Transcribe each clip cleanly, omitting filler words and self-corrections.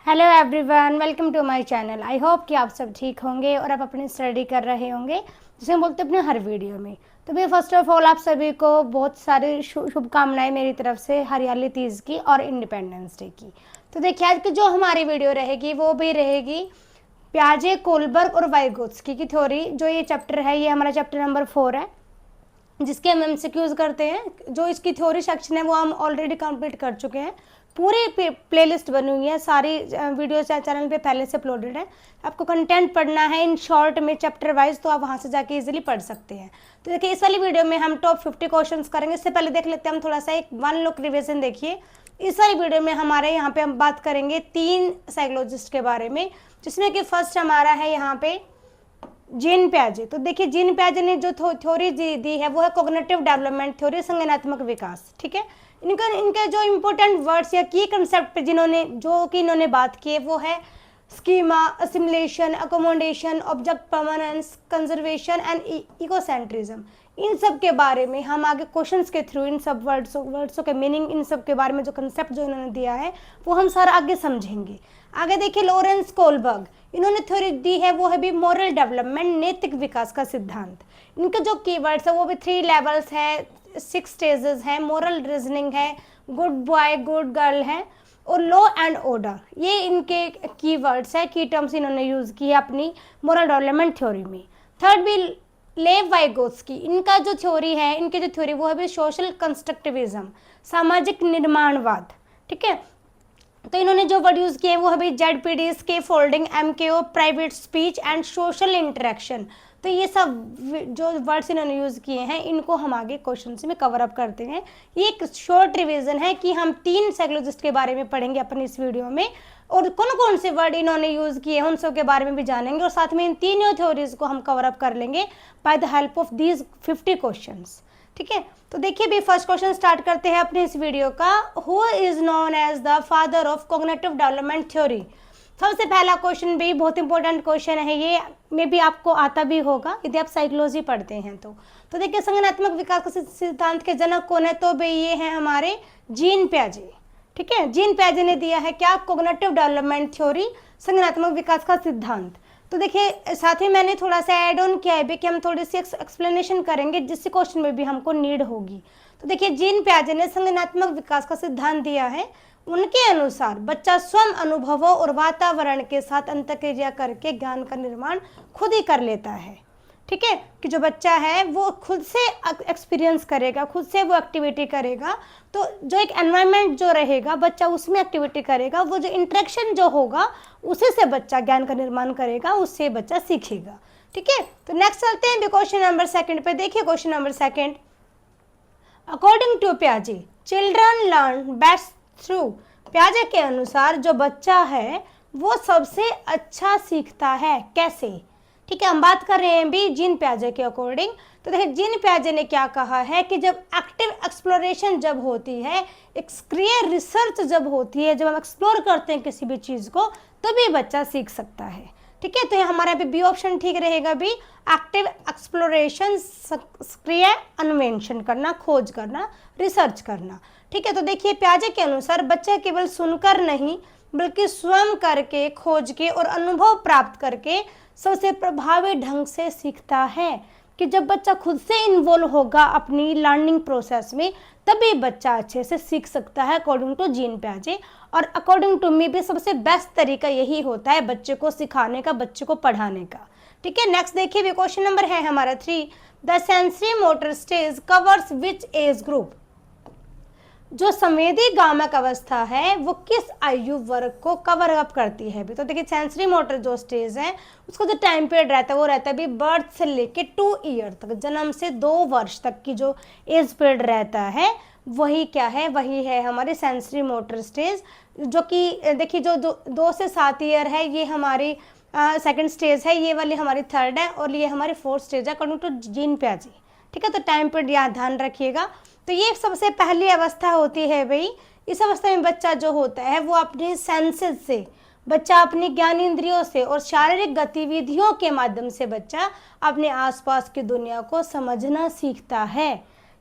Hello everyone, welcome to my channel. I hope कि आप सब ठीक होंगे और आप अपनी स्टडी कर रहे होंगे, जिसे हम बोलते हैं अपने हर वीडियो में। तो भाई फर्स्ट ऑफ ऑल आप सभी को बहुत सारी शुभकामनाएं मेरी तरफ से हरियाली तीज की और इंडिपेंडेंस डे की। तो देखिए आज की जो हमारी वीडियो रहेगी वो भी रहेगी पियाजे, कोलबर्ग और वाइगोत्स्की की थ्योरी। जो ये चैप्टर है ये हमारा चैप्टर नंबर 4 है, जिसके हम एमसीक्यूज करते हैं। जो इसकी थ्योरी सेक्शन है वो हम ऑलरेडी कंप्लीट कर चुके हैं। पूरी प्लेलिस्ट बनी हुई है, सारी वीडियो चैनल पे पहले से अपलोडेड है। आपको कंटेंट पढ़ना है इन शॉर्ट में चैप्टर वाइज, तो आप वहाँ से जाके इजीली पढ़ सकते हैं। तो देखिए इस वाली वीडियो में हम टॉप 50 क्वेश्चंस करेंगे। इससे पहले देख लेते हैं हम थोड़ा सा एक वन लुक रिविजन। देखिए इस वाली वीडियो में हमारे यहाँ पे हम बात करेंगे 3 साइकोलॉजिस्ट के बारे में, जिसमें कि फर्स्ट हमारा है यहाँ पे जीन पियाजे। तो देखिए जीन पियाजे ने जो थ्योरी दी है वो है कॉग्निटिव डेवलपमेंट थ्योरी, संज्ञानात्मक विकास। ठीक है, इनके जो इम्पोर्टेंट वर्ड्स या की कंसेप्ट पे इन्होंने बात की है वो है schema, assimilation, accommodation, object permanence, conservation and egocentrism. इन सब के बारे में हम आगे क्वेश्चंस के थ्रू इन सब वर्ड्सों के मीनिंग, इन सब के बारे में जो कंसेप्ट जो इन्होंने दिया है वो हम सारा आगे समझेंगे। आगे देखिए लॉरेंस कोलबर्ग, इन्होंने थ्योरी दी है वो है भी मॉरल डेवलपमेंट, नैतिक विकास का सिद्धांत। इनके जो कीवर्ड्स है वो भी 3 लेवल्स है, 6 स्टेजेस है, मॉरल रीजनिंग है, गुड बॉय गुड गर्ल है और लॉ एंड ऑर्डर। ये इनके कीवर्ड्स है, की टर्म्स इन्होंने यूज की है अपनी मॉरल डेवलपमेंट थ्योरी में। थर्ड भी लेव वाइगोत्स्की, इनका जो थ्योरी है, इनकी जो थ्योरी वो है भी सोशल कंस्ट्रक्टिविज्म, सामाजिक निर्माणवाद। ठीक है, तो इन्होंने जो वर्ड यूज किए हैं वो है भाई ZPD, scaffolding, MKO, private speech and social interaction. तो ये सब जो वर्ड्स इन्होंने यूज किए हैं इनको हम आगे क्वेश्चन में कवर अप करते हैं। ये एक शॉर्ट रिवीजन है कि हम 3 साइकोलॉजिस्ट के बारे में पढ़ेंगे अपन इस वीडियो में, और कौन कौन से वर्ड इन्होंने यूज किए हैं उन सब के बारे में भी जानेंगे, और साथ में इन तीनों थ्योरीज को हम कवर अप कर लेंगे by the help of these 50 questions. ठीक है, तो देखिए भी फर्स्ट क्वेश्चन स्टार्ट करते हैं अपने इस वीडियो का। Who is known as the father of cognitive development theory. सबसे पहला क्वेश्चन भी बहुत इंपॉर्टेंट क्वेश्चन है, ये में भी आपको आता भी होगा यदि आप साइकोलॉजी पढ़ते हैं तो देखिए संज्ञानात्मक विकास के सिद्धांत के जनक कौन है, तो भाई ये हैं हमारे जीन पियाजे। ठीक है, जीन पियाजे ने दिया है क्या, कॉग्निटिव डेवलपमेंट थ्योरी, संज्ञानात्मक विकास का सिद्धांत। तो देखिए साथ ही मैंने थोड़ा सा ऐड ऑन किया है कि हम थोड़ी सी एक्सप्लेनेशन करेंगे जिस क्वेश्चन में भी हमको नीड होगी। तो देखिए जीन पियाजे ने संज्ञानात्मक विकास का सिद्धांत दिया है। उनके अनुसार बच्चा स्वयं अनुभवों और वातावरण के साथ अंतःक्रिया करके ज्ञान का निर्माण खुद ही कर लेता है। ठीक है, कि जो बच्चा है वो खुद से एक्सपीरियंस करेगा, खुद से वो एक्टिविटी करेगा। तो जो एक एनवायरनमेंट जो रहेगा बच्चा उसमें एक्टिविटी करेगा, वो जो इंटरेक्शन जो होगा उसी से बच्चा ज्ञान का निर्माण करेगा, उससे बच्चा सीखेगा। ठीक है, तो नेक्स्ट चलते हैं क्वेश्चन नंबर 2 पे। देखिए क्वेश्चन नंबर 2, अकॉर्डिंग टू पियाजे चिल्ड्रन लर्न बेस्ट थ्रू। पियाजे के अनुसार जो बच्चा है वो सबसे अच्छा सीखता है, कैसे। ठीक है, हम बात कर रहे हैं भी जीन पियाजे के अकॉर्डिंग। तो देखिए जीन पियाजे ने क्या कहा है कि जब एक्टिव एक्सप्लोरेशन जब होती है, सक्रिय रिसर्च जब होती है, जब हम एक्सप्लोर करते हैं किसी भी चीज़ को, तभी बच्चा सीख सकता है। ठीक है, तो ये हमारा भी बी ऑप्शन ठीक रहेगा भी, एक्टिव एक्सप्लोरेशन, सक्रिय अन्वेषण करना, खोज करना, रिसर्च करना। ठीक है, तो देखिए पियाजे के अनुसार बच्चा केवल सुनकर नहीं बल्कि स्वयं करके, खोज के और अनुभव प्राप्त करके सबसे प्रभावी ढंग से सीखता है। कि जब बच्चा खुद से इन्वॉल्व होगा अपनी लर्निंग प्रोसेस में तभी बच्चा अच्छे से सीख सकता है, अकॉर्डिंग टू जीन पियाजे। और अकॉर्डिंग टू मी भी सबसे बेस्ट तरीका यही होता है बच्चे को सिखाने का, बच्चे को पढ़ाने का। ठीक है, नेक्स्ट देखिए क्वेश्चन नंबर है हमारा 3, the sensory motor stage covers which age group. जो संवेदी गामक अवस्था है वो किस आयु वर्ग को कवर अप करती है भी। तो देखिए सेंसरी मोटर जो स्टेज है उसका जो टाइम पीरियड रहता है वो रहता है भी बर्थ से लेके 2 ईयर तक, जन्म से 2 वर्ष तक की जो एज पीरियड रहता है वही क्या है, वही है हमारी सेंसरी मोटर स्टेज। जो कि देखिए जो 2 से 7 ईयर है ये हमारी सेकंड स्टेज है, ये वाली हमारी 3rd है और ये हमारी 4th स्टेज है अकॉर्डिंग टू जीन पियाजे। ठीक है, तो टाइम पीरियड यहाँ ध्यान रखिएगा। तो ये सबसे पहली अवस्था होती है भाई, इस अवस्था में बच्चा जो होता है वो अपने सेंसेस से, बच्चा अपनी ज्ञानेंद्रियों से और शारीरिक गतिविधियों के माध्यम से बच्चा अपने आसपास की दुनिया को समझना सीखता है।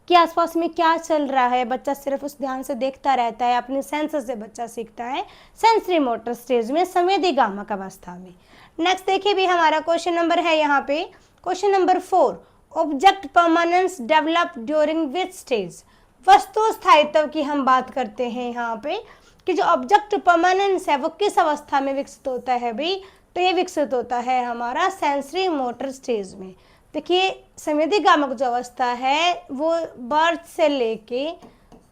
कि आसपास में क्या चल रहा है, बच्चा सिर्फ उस ध्यान से देखता रहता है, अपने सेंसेस से बच्चा सीखता है सेंसरी मोटर स्टेज में, संवेदी गामक अवस्था में। नेक्स्ट देखिए भी हमारा क्वेश्चन नंबर है यहाँ पे question number 4, object permanence develop during which stage. वस्तु स्थायित्व की हम बात करते हैं यहाँ पे कि जो ऑब्जेक्ट परमानेंस है वो किस अवस्था में विकसित होता है भाई, तो ये विकसित होता है हमारा सेंसरी मोटर स्टेज में। देखिए संवेदी गामक जो अवस्था है वो बर्थ से लेके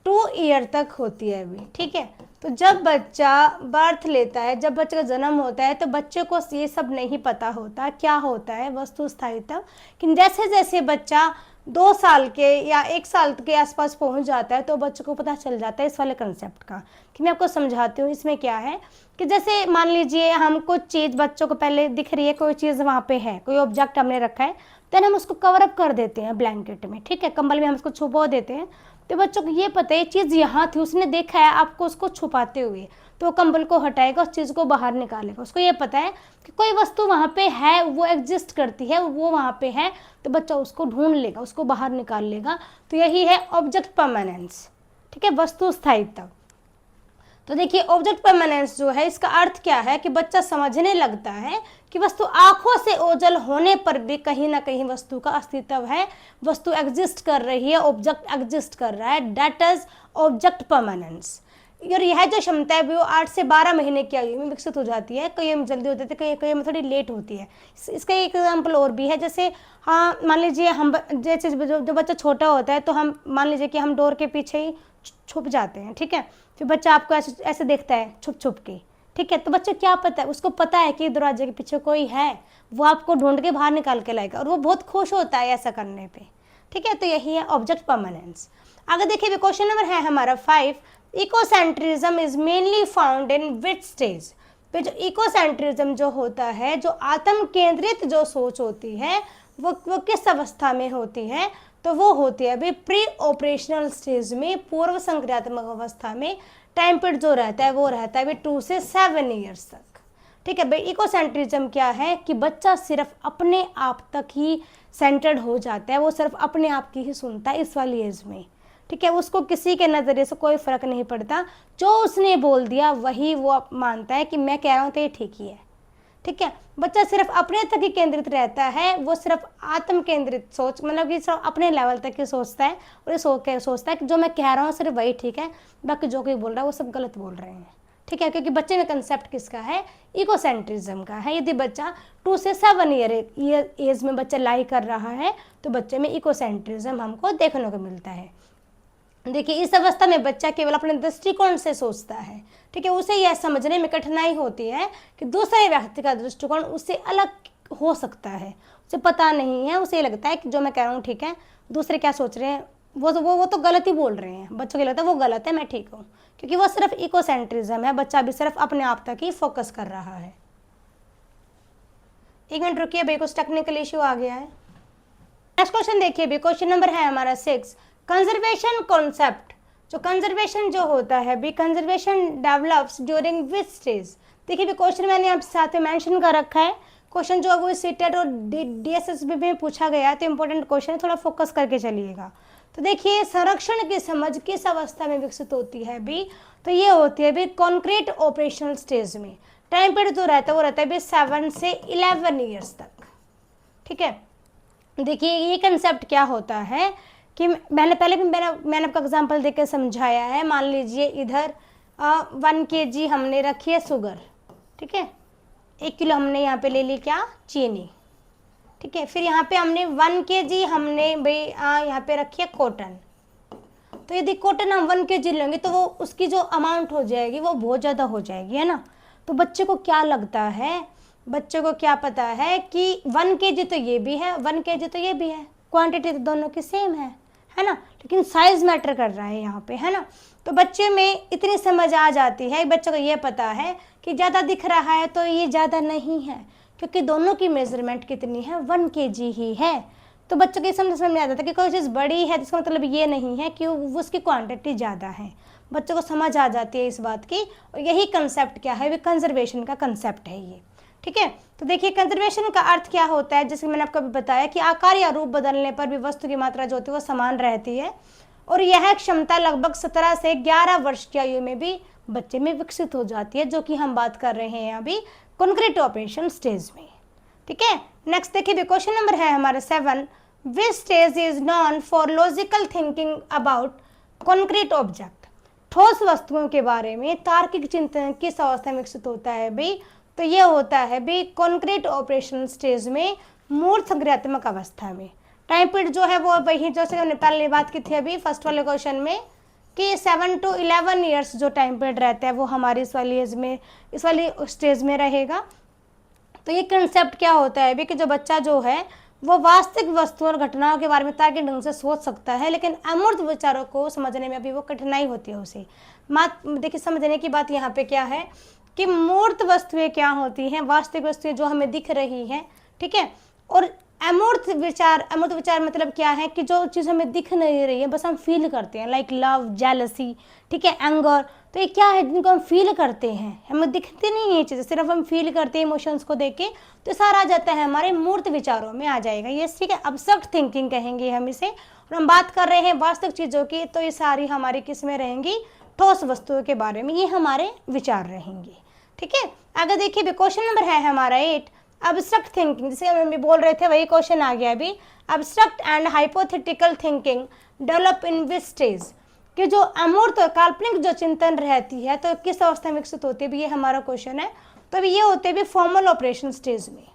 2 ईयर तक होती है अभी, ठीक है। तो जब बच्चा बर्थ लेता है, जब बच्चे का जन्म होता है, तो बच्चे को ये सब नहीं पता होता क्या होता है वस्तु स्थायित्व, कि जैसे जैसे बच्चा 2 साल के या 1 साल के आसपास पहुंच जाता है तो बच्चे को पता चल जाता है इस वाले कंसेप्ट का, कि मैं आपको समझाती हूँ। इसमें क्या है कि जैसे मान लीजिए हम कुछ चीज़ बच्चों को पहले दिख रही है, कोई चीज़ वहाँ पे है, कोई ऑब्जेक्ट हमने रखा है, देन हम उसको कवर अप कर देते हैं ब्लैंकेट में, ठीक है, कंबल में हम उसको छुपा देते हैं। तो बच्चों को ये पता है ये चीज़ यहाँ थी, उसने देखा है आपको उसको छुपाते हुए, तो वो कंबल को हटाएगा, उस चीज़ को बाहर निकालेगा। उसको ये पता है कि कोई वस्तु वहाँ पे है, वो एग्जिस्ट करती है, वो वहाँ पे है, तो बच्चा उसको ढूंढ लेगा, उसको बाहर निकाल लेगा। तो यही है ऑब्जेक्ट परमानेंस, ठीक है, वस्तु स्थायित्व। तो देखिए ऑब्जेक्ट परमानेंस जो है इसका अर्थ क्या है कि बच्चा समझने लगता है कि वस्तु आंखों से ओझल होने पर भी कहीं ना कहीं वस्तु का अस्तित्व है, वस्तु एग्जिस्ट कर रही है, ऑब्जेक्ट एग्जिस्ट कर रहा है, दैट इज ऑब्जेक्ट परमानेंस। और यह जो क्षमता है वो 8 से 12 महीने की आयु में विकसित हो जाती है, कई में जल्दी होती है, कई में थोड़ी लेट होती है। इसका एक एग्जाम्पल और भी है, जैसे हाँ मान लीजिए हम जैसे जो बच्चा छोटा होता है तो हम मान लीजिए कि हम डोर के पीछे ही छुप जाते हैं, ठीक है, फिर बच्चा आपको ऐसे ऐसे देखता है छुप छुप के, ठीक है, तो बच्चे क्या पता है, उसको पता है कि दरवाजे के पीछे कोई है, वो आपको ढूंढ के बाहर निकाल के लाएगा और वो बहुत खुश होता है ऐसा करने पे, ठीक है। तो यही है ऑब्जेक्ट परमानेंस। आगे देखिए क्वेश्चन नंबर है हमारा 5, egocentrism is mainly found in which stage. तो जो इकोसेंट्रिज्म जो होता है, जो आत्म केंद्रित जो सोच होती है, वो किस अवस्था में होती है, तो वो होती है अभी प्री ऑपरेशनल स्टेज में, पूर्व संक्रियात्मक अवस्था में। टाइम पीरियड जो रहता है वो रहता है 2 से 7 ईयर्स तक, ठीक है भाई। इकोसेंट्रिज्म क्या है कि बच्चा सिर्फ अपने आप तक ही सेंटर्ड हो जाता है, वो सिर्फ अपने आप की ही सुनता है इस वाली एज में, ठीक है। उसको किसी के नज़रिए से कोई फर्क नहीं पड़ता, जो उसने बोल दिया वही वो मानता है कि मैं कह रहा हूँ तो ये ठीक ही है, ठीक है। बच्चा सिर्फ अपने तक ही केंद्रित रहता है, वो सिर्फ आत्म केंद्रित सोच, मतलब कि सिर्फ अपने लेवल तक ही सोचता है और ये सोचता है कि जो मैं कह रहा हूँ सिर्फ वही ठीक है, बाकी जो कोई बोल रहा है वो सब गलत बोल रहे हैं, ठीक है। क्योंकि बच्चे में कंसेप्ट किसका है, इकोसेंट्रिज्म का है। यदि बच्चा 2 से 7 ईयर एज में बच्चा लाई कर रहा है तो बच्चे में इकोसेंट्रिज्म हमको देखने को मिलता है। देखिए इस अवस्था में बच्चा केवल अपने दृष्टिकोण से सोचता है, ठीक है। उसे यह समझने में कठिनाई होती है कि दूसरे व्यक्ति का दृष्टिकोण उससे अलग हो सकता है, उसे पता नहीं है, उसे लगता है कि जो मैं कह रहा हूँ ठीक है, दूसरे क्या सोच रहे हैं वो तो गलत ही बोल रहे हैं। बच्चों को लगता है वो गलत है, मैं ठीक हूँ, क्योंकि वो सिर्फ इकोसेंट्रिज्म है, बच्चा भी सिर्फ अपने आप तक ही फोकस कर रहा है। 1 मिनट रुकिए भाई, कुछ टेक्निकल इश्यू आ गया है। नेक्स्ट क्वेश्चन देखिए भी, क्वेश्चन नंबर है हमारा 6, कंजर्वेशन कॉन्सेप्ट। जो कंजर्वेशन जो होता है भी, conservation develops during which stage. देखिए भी क्वेश्चन मैंने आप साथ में मेंशन कर रखा है, क्वेश्चन जो वो सीटेट और डीएसएसबी में पूछा गया है, तो इंपॉर्टेंट क्वेश्चन है, थोड़ा फोकस करके चलिएगा। तो देखिए संरक्षण की समझ किस अवस्था में विकसित होती है भी, तो ये होती है भी कॉन्क्रीट ऑपरेशनल स्टेज में। टाइम पीरियड जो रहता है वो रहता है भी 7 से 11 ईयर्स तक, ठीक है। देखिए ये कंसेप्ट क्या होता है कि मैंने आपको एग्जांपल देकर समझाया है। मान लीजिए इधर 1 kg हमने रखी है शुगर, ठीक है, 1 किलो हमने यहाँ पे ले ली क्या, चीनी, ठीक है। फिर यहाँ पे हमने 1 kg हमने भाई यहाँ पे रखी है कॉटन। तो यदि कॉटन हम 1 kg लेंगे तो वो उसकी जो अमाउंट हो जाएगी वो बहुत ज़्यादा हो जाएगी, है ना। तो बच्चे को क्या लगता है, बच्चे को क्या पता है कि 1 kg तो ये भी है, 1 kg तो ये भी है, क्वांटिटी तो दोनों की सेम है ना, लेकिन साइज मैटर कर रहा है यहाँ पे, है ना। तो बच्चे में इतनी समझ आ जाती है, बच्चे को ये पता है कि ज़्यादा दिख रहा है तो ये ज़्यादा नहीं है, क्योंकि दोनों की मेजरमेंट कितनी है, 1 kg ही है। तो बच्चों की समझ में आ जाता है कि कोई चीज़ बड़ी है, इसका मतलब ये नहीं है कि उसकी क्वांटिटी ज़्यादा है। बच्चों को समझ आ जाती है इस बात की, और यही कंसेप्ट क्या है, कंजर्वेशन का कंसेप्ट है ये। ठीक है। तो देखिए कंजर्वेशन का अर्थ क्या होता है, जैसे मैंने आपको अभी बताया कि आकार या रूप बदलने पर भी वस्तु की मात्रा जो होती है वो समान रहती है, और यह क्षमता लगभग 17 से 11 वर्ष की आयु में भी बच्चे में विकसित हो जाती है, जो कि हम बात कर रहे हैं अभी कॉन्क्रीट ऑपरेशन स्टेज में। ठीक है। नेक्स्ट देखिए क्वेश्चन नंबर है हमारा 7, which stage is non for logical thinking about concrete object. ठोस वस्तुओं के बारे में तार्किक चिंतन किस अवस्था में विकसित होता है भाई, तो ये होता है भाई कॉन्क्रीट ऑपरेशन स्टेज में, मूर्त संक्रियात्मक अवस्था में। टाइम पीरियड जो है वो वही जैसे हमने पहले बात की थी अभी फर्स्ट वाले क्वेश्चन में कि 7 to 11 ईयर्स जो टाइम पीरियड रहता है वो हमारी इस वाली एज में, इस वाली स्टेज में रहेगा। तो ये कंसेप्ट क्या होता है अभी कि जो बच्चा जो है वो वास्तविक वस्तुओं और घटनाओं के बारे में तार्किक ढंग से सोच सकता है, लेकिन अमूर्त विचारों को समझने में अभी वो कठिनाई होती है उसे। देखिए समझने की बात यहाँ पे क्या है कि मूर्त वस्तुएं क्या होती हैं, वास्तविक वस्तुएं जो हमें दिख रही हैं, ठीक है, और अमूर्त विचार मतलब क्या है कि जो चीज़ हमें दिख नहीं रही है बस हम फील करते हैं, लाइक लव, जेलसी, ठीक है, एंगर। तो ये क्या है जिनको हम फील करते हैं, हमें दिखती नहीं है ये चीज़ें, सिर्फ हम फील करते हैं इमोशंस को देख के, तो सारा आ जाता है हमारे मूर्त विचारों में आ जाएगा ये, ठीक है, अब्स्ट्रैक्ट थिंकिंग कहेंगे हम इसे। और हम बात कर रहे हैं वास्तविक चीज़ों की, तो ये सारी हमारी किस में रहेंगी, ठोस वस्तुओं के बारे में ये हमारे विचार रहेंगे। ठीक है। आगे देखिए क्वेश्चन नंबर है हमारा 8, अब्स्ट्रैक्ट थिंकिंग, जिसे हम भी बोल रहे थे वही क्वेश्चन आ गया अभी। Abstract and hypothetical thinking develop in which stage, कि जो अमूर्त और काल्पनिक जो चिंतन रहती है तो किस अवस्था में विकसित होती है भी, ये हमारा क्वेश्चन है। तो अभी ये होते हैं भी फॉर्मल ऑपरेशन स्टेज में।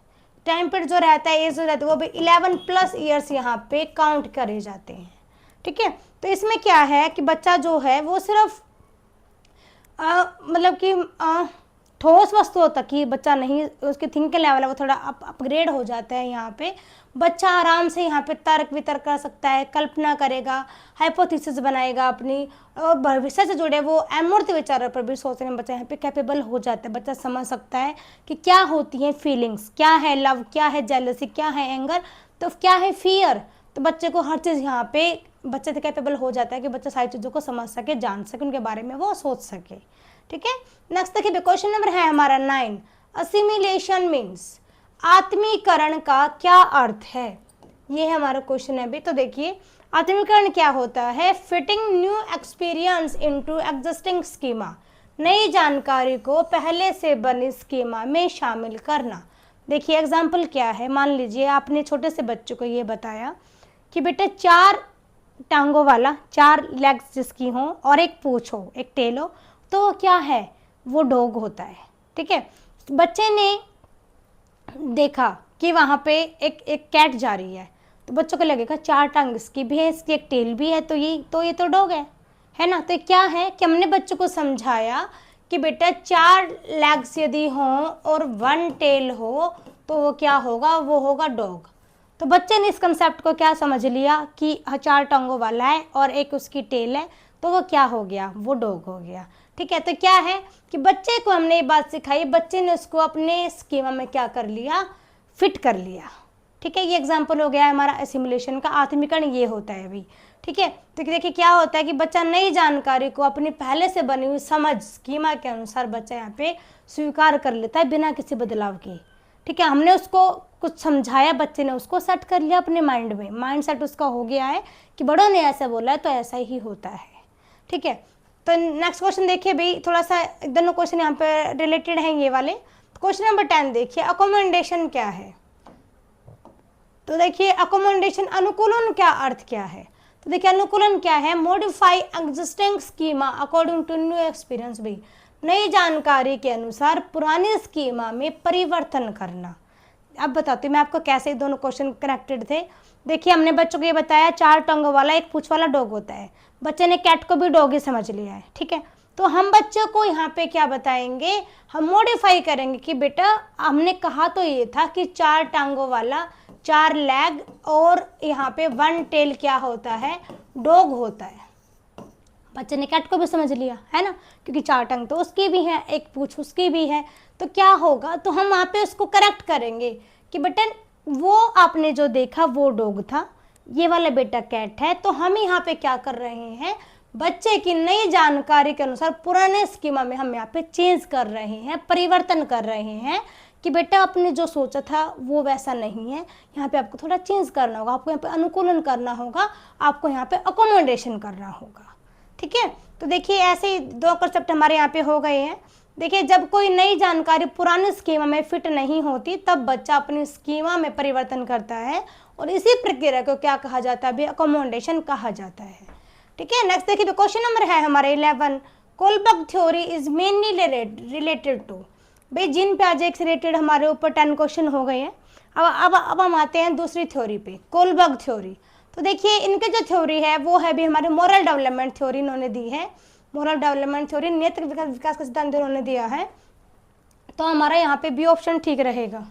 टाइम पीरियड जो रहता है, एज जो रहता है वो भी 11+ ईयर्स यहाँ पे काउंट करे जाते हैं। ठीक है। तो इसमें क्या है कि बच्चा जो है वो सिर्फ मतलब कि ठोस वस्तुओं तक ही बच्चा नहीं, उसकी थिंकिंग लेवल है वो थोड़ा अपग्रेड हो जाता है। यहाँ पे बच्चा आराम से यहाँ पे तर्क वितर्क कर सकता है, कल्पना करेगा, हाइपोथेसिस बनाएगा अपनी, और भविष्य से जुड़े वो अमूर्त विचारों पर भी सोचने में बच्चा यहाँ पे कैपेबल हो जाता है। बच्चा समझ सकता है कि क्या होती हैं फीलिंग्स, क्या है लव, क्या है जेलसी, क्या है एंगर, तो क्या है फियर। तो बच्चे को हर चीज़ यहाँ पे बच्चे से कैपेबल हो जाता है कि बच्चा सारी चीज़ों को समझ सके, जान सके, उनके बारे में वो सोच सके। ठीक है। नेक्स्ट देखिए क्वेश्चन नंबर है हमारा 9, असिमिलेशन मीन्स, आत्मीकरण का क्या अर्थ है, ये है हमारा क्वेश्चन है अभी। तो देखिए आत्मीकरण क्या होता है, fitting new experience into existing schema, नई जानकारी को पहले से बनी स्कीमा में शामिल करना। देखिए एग्जाम्पल क्या है, मान लीजिए आपने छोटे से बच्चे को ये बताया कि बेटा 4 टांगों वाला, 4 लेग्स जिसकी हो और एक पूंछ हो, एक टेल हो, तो वो क्या है, वो डॉग होता है। ठीक है। बच्चे ने देखा कि वहाँ पे एक कैट जा रही है, तो बच्चों को लगेगा 4 टांग इसकी भी है, इसकी एक टेल भी है, तो ये तो डॉग है ना। तो क्या है कि हमने बच्चों को समझाया कि बेटा 4 लेग्स यदि हों और 1 टेल हो तो वो क्या होगा, वो होगा डॉग। तो बच्चे ने इस कंसेप्ट को क्या समझ लिया कि 4 टांगों वाला है और एक उसकी टेल है, तो वो क्या हो गया, वो डॉग हो गया। ठीक है। तो क्या है कि बच्चे को हमने ये बात सिखाई, बच्चे ने उसको अपने स्कीमा में क्या कर लिया, फिट कर लिया। ठीक है। ये एग्जाम्पल हो गया हमारा एसिमुलेशन का, आत्मीकरण ये होता है अभी। ठीक है। तो देखिए क्या होता है कि बच्चा नई जानकारी को अपनी पहले से बनी हुई समझ स्कीमा के अनुसार बच्चा यहाँ पे स्वीकार कर लेता है बिना किसी बदलाव के। ठीक है। हमने उसको कुछ समझाया, बच्चे ने उसको सेट कर लिया अपने माइंड में, माइंड सेट उसका हो गया है कि बड़ों ने ऐसा बोला है तो ऐसा ही होता है। ठीक है। तो नेक्स्ट क्वेश्चन देखिए भाई, थोड़ा सा दोनों क्वेश्चन यहाँ पे रिलेटेड हैं ये वाले। क्वेश्चन नंबर 10 देखिए, अकोमोडेशन क्या है। तो देखिए अकोमोडेशन, अनुकूलन का अर्थ क्या है। तो देखिए अनुकूलन क्या है, modify existing schema according to new experience भी, नई जानकारी के अनुसार पुरानी स्कीमा में परिवर्तन करना। अब बताती हूँ मैं आपको कैसे दोनों क्वेश्चन कनेक्टेड थे। देखिए हमने बच्चों को ये बताया 4 टांगों वाला एक पूंछ वाला डॉग होता है, बच्चे ने कैट को भी डॉग ही समझ लिया है। ठीक है। तो हम बच्चों को यहाँ पे क्या बताएंगे, हम मॉडिफाई करेंगे कि बेटा हमने कहा तो ये था कि 4 टांगों वाला, 4 लेग और यहाँ पे 1 टेल क्या होता है, डॉग होता है। बच्चे ने कैट को भी समझ लिया है ना, क्योंकि 4 टांग तो उसकी भी है, एक पूंछ उसकी भी है। तो क्या होगा, तो हम वहाँ पे उसको करेक्ट करेंगे कि बेटा वो आपने जो देखा वो डॉग था, ये वाला बेटा कैट है। तो हम यहाँ पे क्या कर रहे हैं, बच्चे की नई जानकारी के अनुसार पुराने स्कीमा में हम यहाँ पे चेंज कर रहे हैं, परिवर्तन कर रहे हैं कि बेटा आपने जो सोचा था वो वैसा नहीं है, यहाँ पे आपको थोड़ा चेंज करना होगा, आपको यहाँ पे अनुकूलन करना होगा, आपको यहाँ पे अकोमोडेशन करना होगा। ठीक है, तो देखिए ऐसे ही 2 कंसेप्ट हमारे यहाँ पे हो गए हैं। देखिए जब कोई नई जानकारी पुराने स्कीमा में फिट नहीं होती तब बच्चा अपनी स्कीमा में परिवर्तन करता है और इसी प्रक्रिया को क्या कहा जाता है, भी अकोमोडेशन कहा जाता है। ठीक है, नेक्स्ट देखिए क्वेश्चन नंबर है हमारे 11, Kohlberg theory is mainly related to. भाई जिन प्याजे से रिलेटेड हमारे ऊपर 10 क्वेश्चन हो गए हैं। अब हम आते हैं दूसरी थ्योरी पे, कोलबर्ग थ्योरी। तो देखिए इनके जो थ्योरी है वो है भी हमारे मोरल डेवलपमेंट थ्योरी इन्होंने दी है, मोरल डेवलपमेंट थ्योरी, नैतिक विकास का सिद्धांत उन्होंने दिया है। तो हमारा यहाँ पे बी ऑप्शन ठीक रहेगा।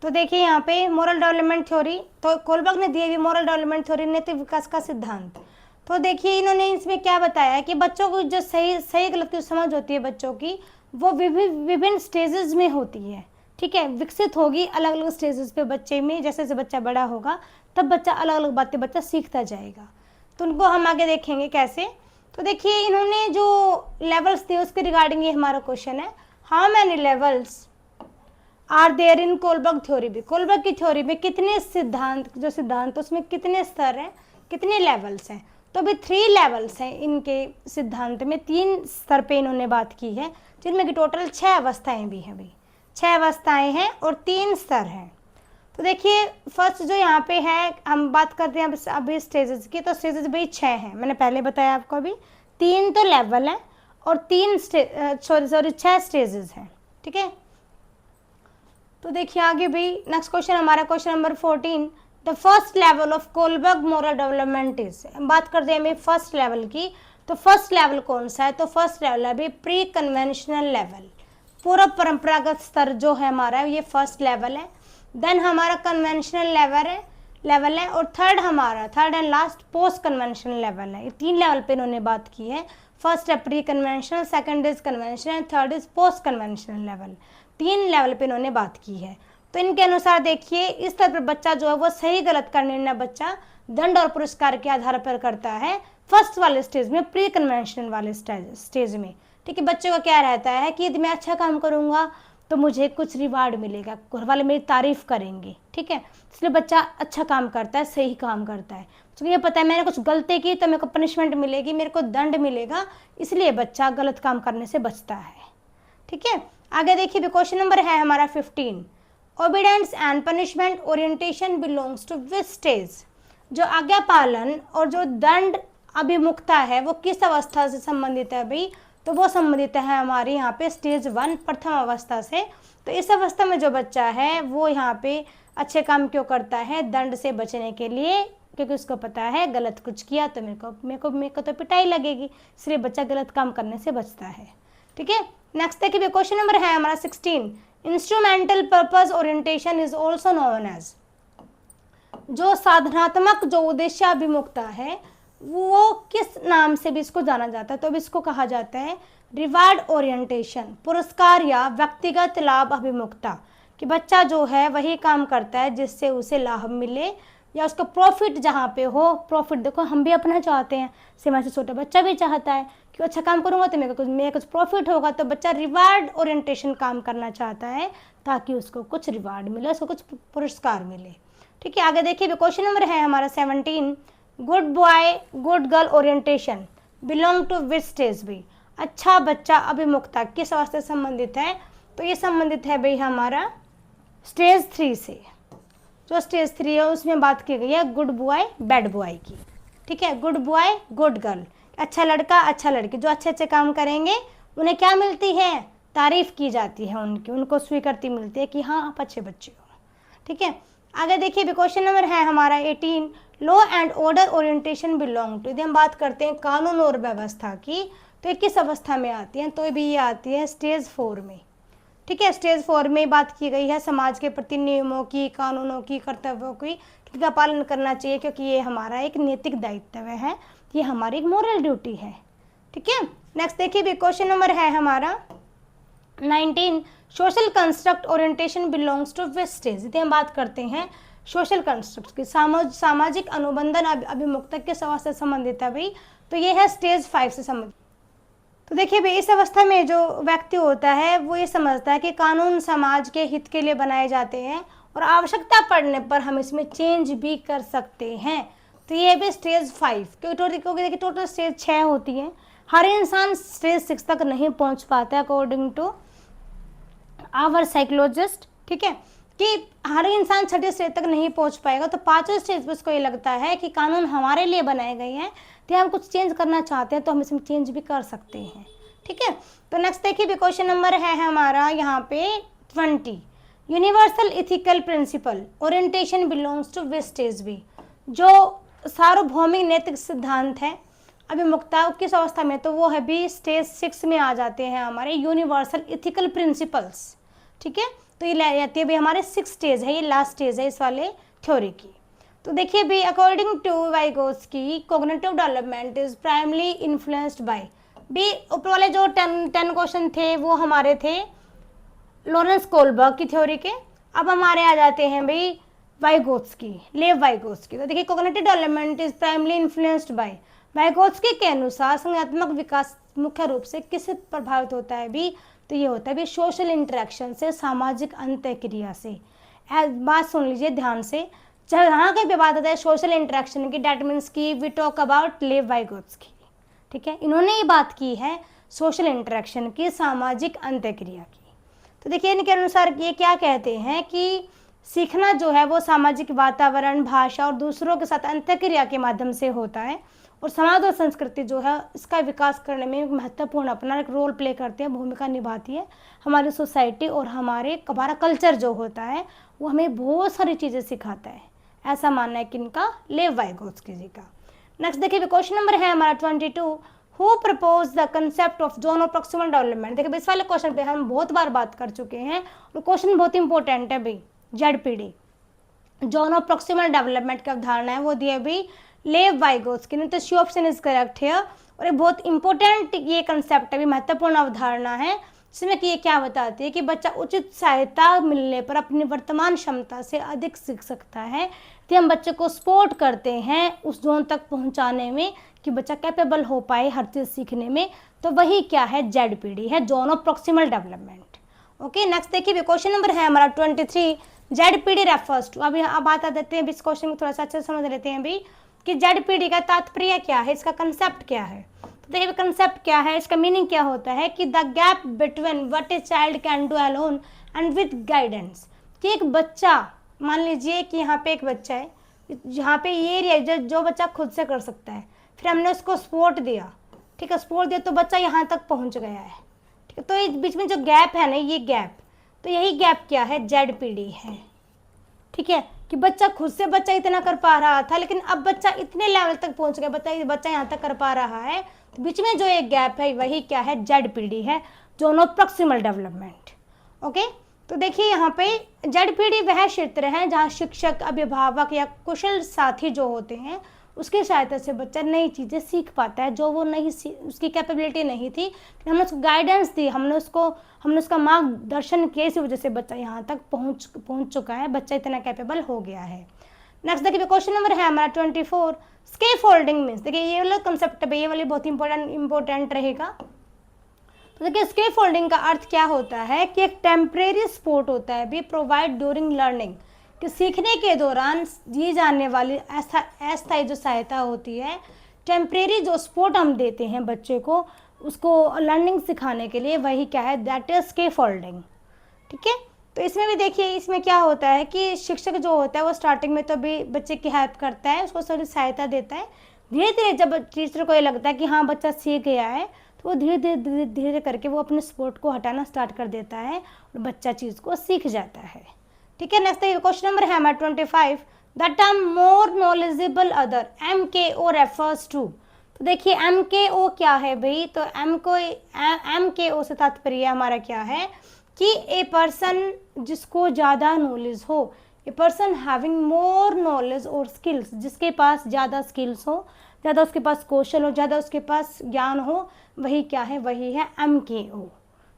तो देखिए यहाँ पे मोरल डेवलपमेंट थ्योरी, तो कोलबर्ग ने दी है मोरल डेवलपमेंट थ्योरी, नैतिक विकास का सिद्धांत। तो देखिए इन्होंने इसमें क्या बताया कि बच्चों को जो सही गलत की समझ होती है बच्चों की, वो विभिन्न स्टेजेस में होती है। ठीक है, विकसित होगी अलग अलग स्टेजेस पे बच्चे में, जैसे जैसे बच्चा बड़ा होगा तब बच्चा अलग अलग बातें बच्चा सीखता जाएगा। तो उनको हम आगे देखेंगे कैसे। तो देखिए इन्होंने जो लेवल्स दिए उसके रिगार्डिंग ये हमारा क्वेश्चन है, how many levels are there in Kohlberg theory. भी कोलबर्ग की थ्योरी में कितने सिद्धांत, जो सिद्धांत उसमें कितने स्तर हैं, कितने लेवल्स हैं। तो भी 3 लेवल्स हैं इनके सिद्धांत में, 3 स्तर पे इन्होंने बात की है, जिनमें कि टोटल 6 अवस्थाएं भी हैं। भाई 6 अवस्थाएं हैं और 3 स्तर हैं। तो देखिए फर्स्ट जो यहाँ पे है, हम बात करते हैं अभी स्टेजेस की, तो स्टेजेस भाई 6 हैं, मैंने पहले बताया आपको। अभी 3 तो लेवल हैं और 6 स्टेजेस हैं। ठीक है, तो देखिए आगे भी नेक्स्ट क्वेश्चन हमारा question number 14, the first level of Kohlberg moral development is. बात करते हैं हमें फर्स्ट लेवल की, तो फर्स्ट लेवल कौन सा है, तो फर्स्ट लेवल है भी प्री कन्वेंशनल लेवल, पूरा परंपरागत स्तर जो है हमारा ये फर्स्ट लेवल है। देन हमारा कन्वेंशनल लेवल है और third and last post conventional level है। ये 3 लेवल पे इन्होंने बात की है। फर्स्ट है pre conventional, second is conventional and third is post conventional level. 3 level पे इन्होंने बात की है। तो इनके अनुसार देखिए इस तरह पर बच्चा जो है वो सही गलत का निर्णय बच्चा दंड और पुरस्कार के आधार पर करता है फर्स्ट वाले स्टेज में, प्री कन्वेंशनल वाले स्टेज में। ठीक है, बच्चे को क्या रहता है कि यदि मैं अच्छा काम करूंगा तो मुझे कुछ रिवार्ड मिलेगा, घर वाले मेरी तारीफ करेंगे। ठीक है, इसलिए बच्चा अच्छा काम करता है, सही काम करता है। तो ये पता है मैंने कुछ गलती की तो मेरे को पनिशमेंट मिलेगी, मेरे को दंड मिलेगा, इसलिए बच्चा गलत काम करने से बचता है। ठीक है, आगे देखिए क्वेश्चन नंबर है हमारा 15, obedience and punishment orientation belongs to which stage. जो आज्ञा पालन और जो दंड अभिमुखता है वो किस अवस्था से संबंधित है भाई, तो वो संबंधित है हमारे यहाँ पे स्टेज 1 प्रथम अवस्था से। तो इस अवस्था में जो बच्चा है वो यहाँ पे अच्छे काम क्यों करता है, दंड से बचने के लिए, क्योंकि उसको पता है गलत कुछ किया तो मेरे को तो पिटाई लगेगी, इसलिए बच्चा गलत काम करने से बचता है। ठीक है, नेक्स्ट देखिए क्वेश्चन नंबर है हमारा 16, instrumental purpose orientation is also known as. जो साधनात्मक जो उद्देश्याभिमुखता है वो किस नाम से भी इसको जाना जाता है, तो भी इसको कहा जाता है रिवार्ड ओरिएंटेशन, पुरस्कार या व्यक्तिगत लाभ अभिमुखता। कि बच्चा जो है वही काम करता है जिससे उसे लाभ मिले या उसका प्रॉफिट जहाँ पे हो। प्रॉफिट देखो हम भी अपना चाहते हैं, सीमा से छोटा बच्चा भी चाहता है कि अच्छा काम करूँगा तो मेरे कुछ प्रॉफिट होगा। तो बच्चा रिवार्ड ओरिएंटेशन काम करना चाहता है ताकि उसको कुछ रिवार्ड मिले, उसको कुछ पुरस्कार मिले। ठीक है, आगे देखिए क्वेश्चन नंबर है हमारा 17, good boy good girl orientation belong to which stage. भी अच्छा बच्चा अभिमुखता किस अवस्था से संबंधित है, तो ये संबंधित है भाई हमारा स्टेज 3 से। जो स्टेज 3 है उसमें बात की गई है गुड बॉय बैड बॉय की। ठीक है, गुड बॉय गुड गर्ल, अच्छा लड़का अच्छा लड़की, जो अच्छे अच्छे काम करेंगे उन्हें क्या मिलती है, तारीफ की जाती है उनकी, उनको स्वीकृति मिलती है कि हाँ आप अच्छे बच्चे हो। ठीक है, आगे देखिए क्वेश्चन नंबर है हमारा 18, law and order orientation belong to. यदि हम बात करते हैं कानून और व्यवस्था की तो ये किस अवस्था में आती है, तो भी ये आती है स्टेज 4 में। ठीक है, स्टेज 4 में बात की गई है समाज के प्रति नियमों की, कानूनों की, कर्तव्यों की किसका पालन करना चाहिए, क्योंकि ये हमारा एक नैतिक दायित्व है, ये हमारी एक मोरल ड्यूटी है। ठीक है, नेक्स्ट देखिए क्वेश्चन नंबर है हमारा 19, social construct orientation belongs to which stage. यदि हम बात करते हैं सोशल कंस्ट्रक्ट की, सामाजिक अनुबंधन अभिमुखता किस अवस्था से संबंधित है भाई, तो ये है स्टेज 5 से संबंधित। तो देखिए भाई, इस अवस्था में जो व्यक्ति होता है वो ये समझता है कि कानून समाज के हित के लिए बनाए जाते हैं और आवश्यकता पड़ने पर हम इसमें चेंज भी कर सकते हैं। तो ये भी स्टेज 5, क्योंकि देखिए टोटल स्टेज 6 होती है। हर इंसान स्टेज 6 तक नहीं पहुंच पाता है अकॉर्डिंग टू आवर साइकोलॉजिस्ट, ठीक है, कि हर इंसान छठे स्टेज तक नहीं पहुंच पाएगा। तो 5वें स्टेज पर उसको ये लगता है कि कानून हमारे लिए बनाए गए हैं, तो हम कुछ चेंज करना चाहते हैं तो हम इसमें चेंज भी कर सकते हैं, ठीक है। तो नेक्स्ट देखिए भी क्वेश्चन नंबर है हमारा यहाँ पे 20, universal ethical principle orientation belongs to which stage बी। जो सार्वभौमिक नैतिक सिद्धांत है अभिमुखता किस अवस्था में, तो वो है भी स्टेज 6 में आ जाते हैं हमारे यूनिवर्सल इथिकल प्रिंसिपल्स, ठीक है। तो ये जाती है भी हमारे 6 स्टेज है, ये लास्ट स्टेज है इस वाले थ्योरी की। तो देखिए भी according to Vygotsky cognitive development is primary influenced by भी। ऊपर वाले जो 10 क्वेश्चन थे वो हमारे थे लॉरेंस कोलबर्ग की थ्योरी के। अब हमारे आ जाते हैं भाई वाइगोत्स्की, लेव वाइगोत्स्की। तो देखिए cognitive development is primary influenced bye, Vygotsky के अनुसार संज्ञानात्मक विकास मुख्य रूप से किससे प्रभावित होता है भी, तो ये होता है भी सोशल इंटरेक्शन से, सामाजिक अंतःक्रिया से। बात सुन लीजिए ध्यान से, जहाँ कहीं पे बात होता है सोशल इंटरेक्शन की, डेट मीन्स की we talk about Lev Vygotsky, ठीक है। इन्होंने ये बात की है सोशल इंटरेक्शन की, सामाजिक अंतःक्रिया की। तो देखिए इनके अनुसार ये क्या कहते हैं कि सीखना जो है वो सामाजिक वातावरण, भाषा और दूसरों के साथ अंतःक्रिया के माध्यम से होता है, और समाज और संस्कृति जो है इसका विकास करने में महत्वपूर्ण अपना एक रोल प्ले करती है, भूमिका निभाती है। हमारी सोसाइटी और हमारा कल्चर जो होता है वो हमें बहुत सारी चीज़ें सिखाता है, ऐसा मानना है किनका, लेव वाइगोत्स्की जी का। नेक्स्ट देखिए क्वेश्चन नंबर है हमारा 22, who propose the concept of zone of proximal development. देखिए इस वाले क्वेश्चन पे हम बहुत बार बात कर चुके हैं और क्वेश्चन बहुत इंपॉर्टेंट है भाई। ZPD zone of proximal development की अवधारणा है वो दी है भाई लेव वाइगोत्स्की ने। तो सी ऑप्शन इज करेक्ट है, और ये बहुत इंपॉर्टेंट ये कंसेप्ट है, महत्वपूर्ण अवधारणा है, जिसमें कि ये क्या बताती है कि बच्चा उचित सहायता मिलने पर अपनी वर्तमान क्षमता से अधिक सीख सकता है। यदि हम बच्चे को सपोर्ट करते हैं उस जोन तक पहुंचाने में कि बच्चा कैपेबल हो पाए हर चीज़ सीखने में, तो वही क्या है, ZPD है, zone of proximal development. Okay next देखिए क्वेश्चन नंबर है हमारा 23, ZPD रेफर्स टू। अभी अब बात देते हैं इस क्वेश्चन को थोड़ा सा अच्छे से समझ लेते हैं भाई कि ZPD का तात्पर्य क्या है, इसका कंसेप्ट क्या है। तो देखिए कंसेप्ट क्या है, इसका मीनिंग क्या होता है कि the gap between what a child can do alone and with guidance. कि एक बच्चा, मान लीजिए कि यहाँ पे एक बच्चा है, यहाँ पे ये एरिया जो बच्चा खुद से कर सकता है, फिर हमने उसको सपोर्ट दिया, ठीक है, सपोर्ट दिया तो बच्चा यहाँ तक पहुँच गया है, ठीक है। तो इस बीच में जो गैप है ना, ये गैप, तो यही गैप क्या है, ZPD है, ठीक है। कि बच्चा खुद से बच्चा इतना कर पा रहा था, लेकिन अब बच्चा इतने लेवल तक पहुंच गया, बच्चा यहाँ तक कर पा रहा है, तो बीच में जो एक गैप है वही क्या है, ZPD है, zone of proximal development. Okay तो देखिए यहाँ पे ZPD वह क्षेत्र है जहाँ शिक्षक, अभिभावक या कुशल साथी जो होते हैं उसकी सहायता से बच्चा नई चीज़ें सीख पाता है, जो वो नहीं उसकी कैपेबिलिटी नहीं थी, हमने उसको गाइडेंस दी, हमने उसका मार्गदर्शन किया, इसी वजह से बच्चा यहाँ तक पहुँच चुका है, बच्चा इतना कैपेबल हो गया है। नेक्स्ट देखिए क्वेश्चन नंबर है हमारा 24, स्कैफोल्डिंग मीन्स। देखिए ये वाला कंसेप्ट है, ये वाली बहुत इंपॉर्टेंट रहेगा। तो देखिए स्कैफोल्डिंग का अर्थ क्या होता है कि एक टेम्परेरी सपोर्ट होता है भी प्रोवाइड ड्यूरिंग लर्निंग, कि सीखने के दौरान दी जाने वाली अस्थायी जो सहायता होती है, टेम्परेरी जो सपोर्ट हम देते हैं बच्चे को उसको लर्निंग सिखाने के लिए, वही क्या है, दैट इज स्कैफोल्डिंग, ठीक है। तो इसमें भी देखिए इसमें क्या होता है कि शिक्षक जो होता है वो स्टार्टिंग में तो भी बच्चे की हेल्प करता है, उसको थोड़ी सहायता देता है, धीरे धीरे जब टीचर को ये लगता है कि हाँ बच्चा सीख गया है, तो वो धीरे धीरे करके वो अपने सपोर्ट को हटाना स्टार्ट कर देता है और बच्चा चीज़ को सीख जाता है, ठीक है। नेक्स्ट क्वेश्चन नंबर है हमारा 25, the term more knowledgeable other MKO refers to. तो देखिए MKO क्या है भाई, तो MKO से तात्पर्य हमारा क्या है कि ए पर्सन जिसको ज़्यादा नॉलेज हो, a person having more knowledge और स्किल्स, जिसके पास ज़्यादा स्किल्स हो, ज़्यादा उसके पास कौशल हो, ज़्यादा उसके पास ज्ञान हो, वही क्या है, वही है MKO,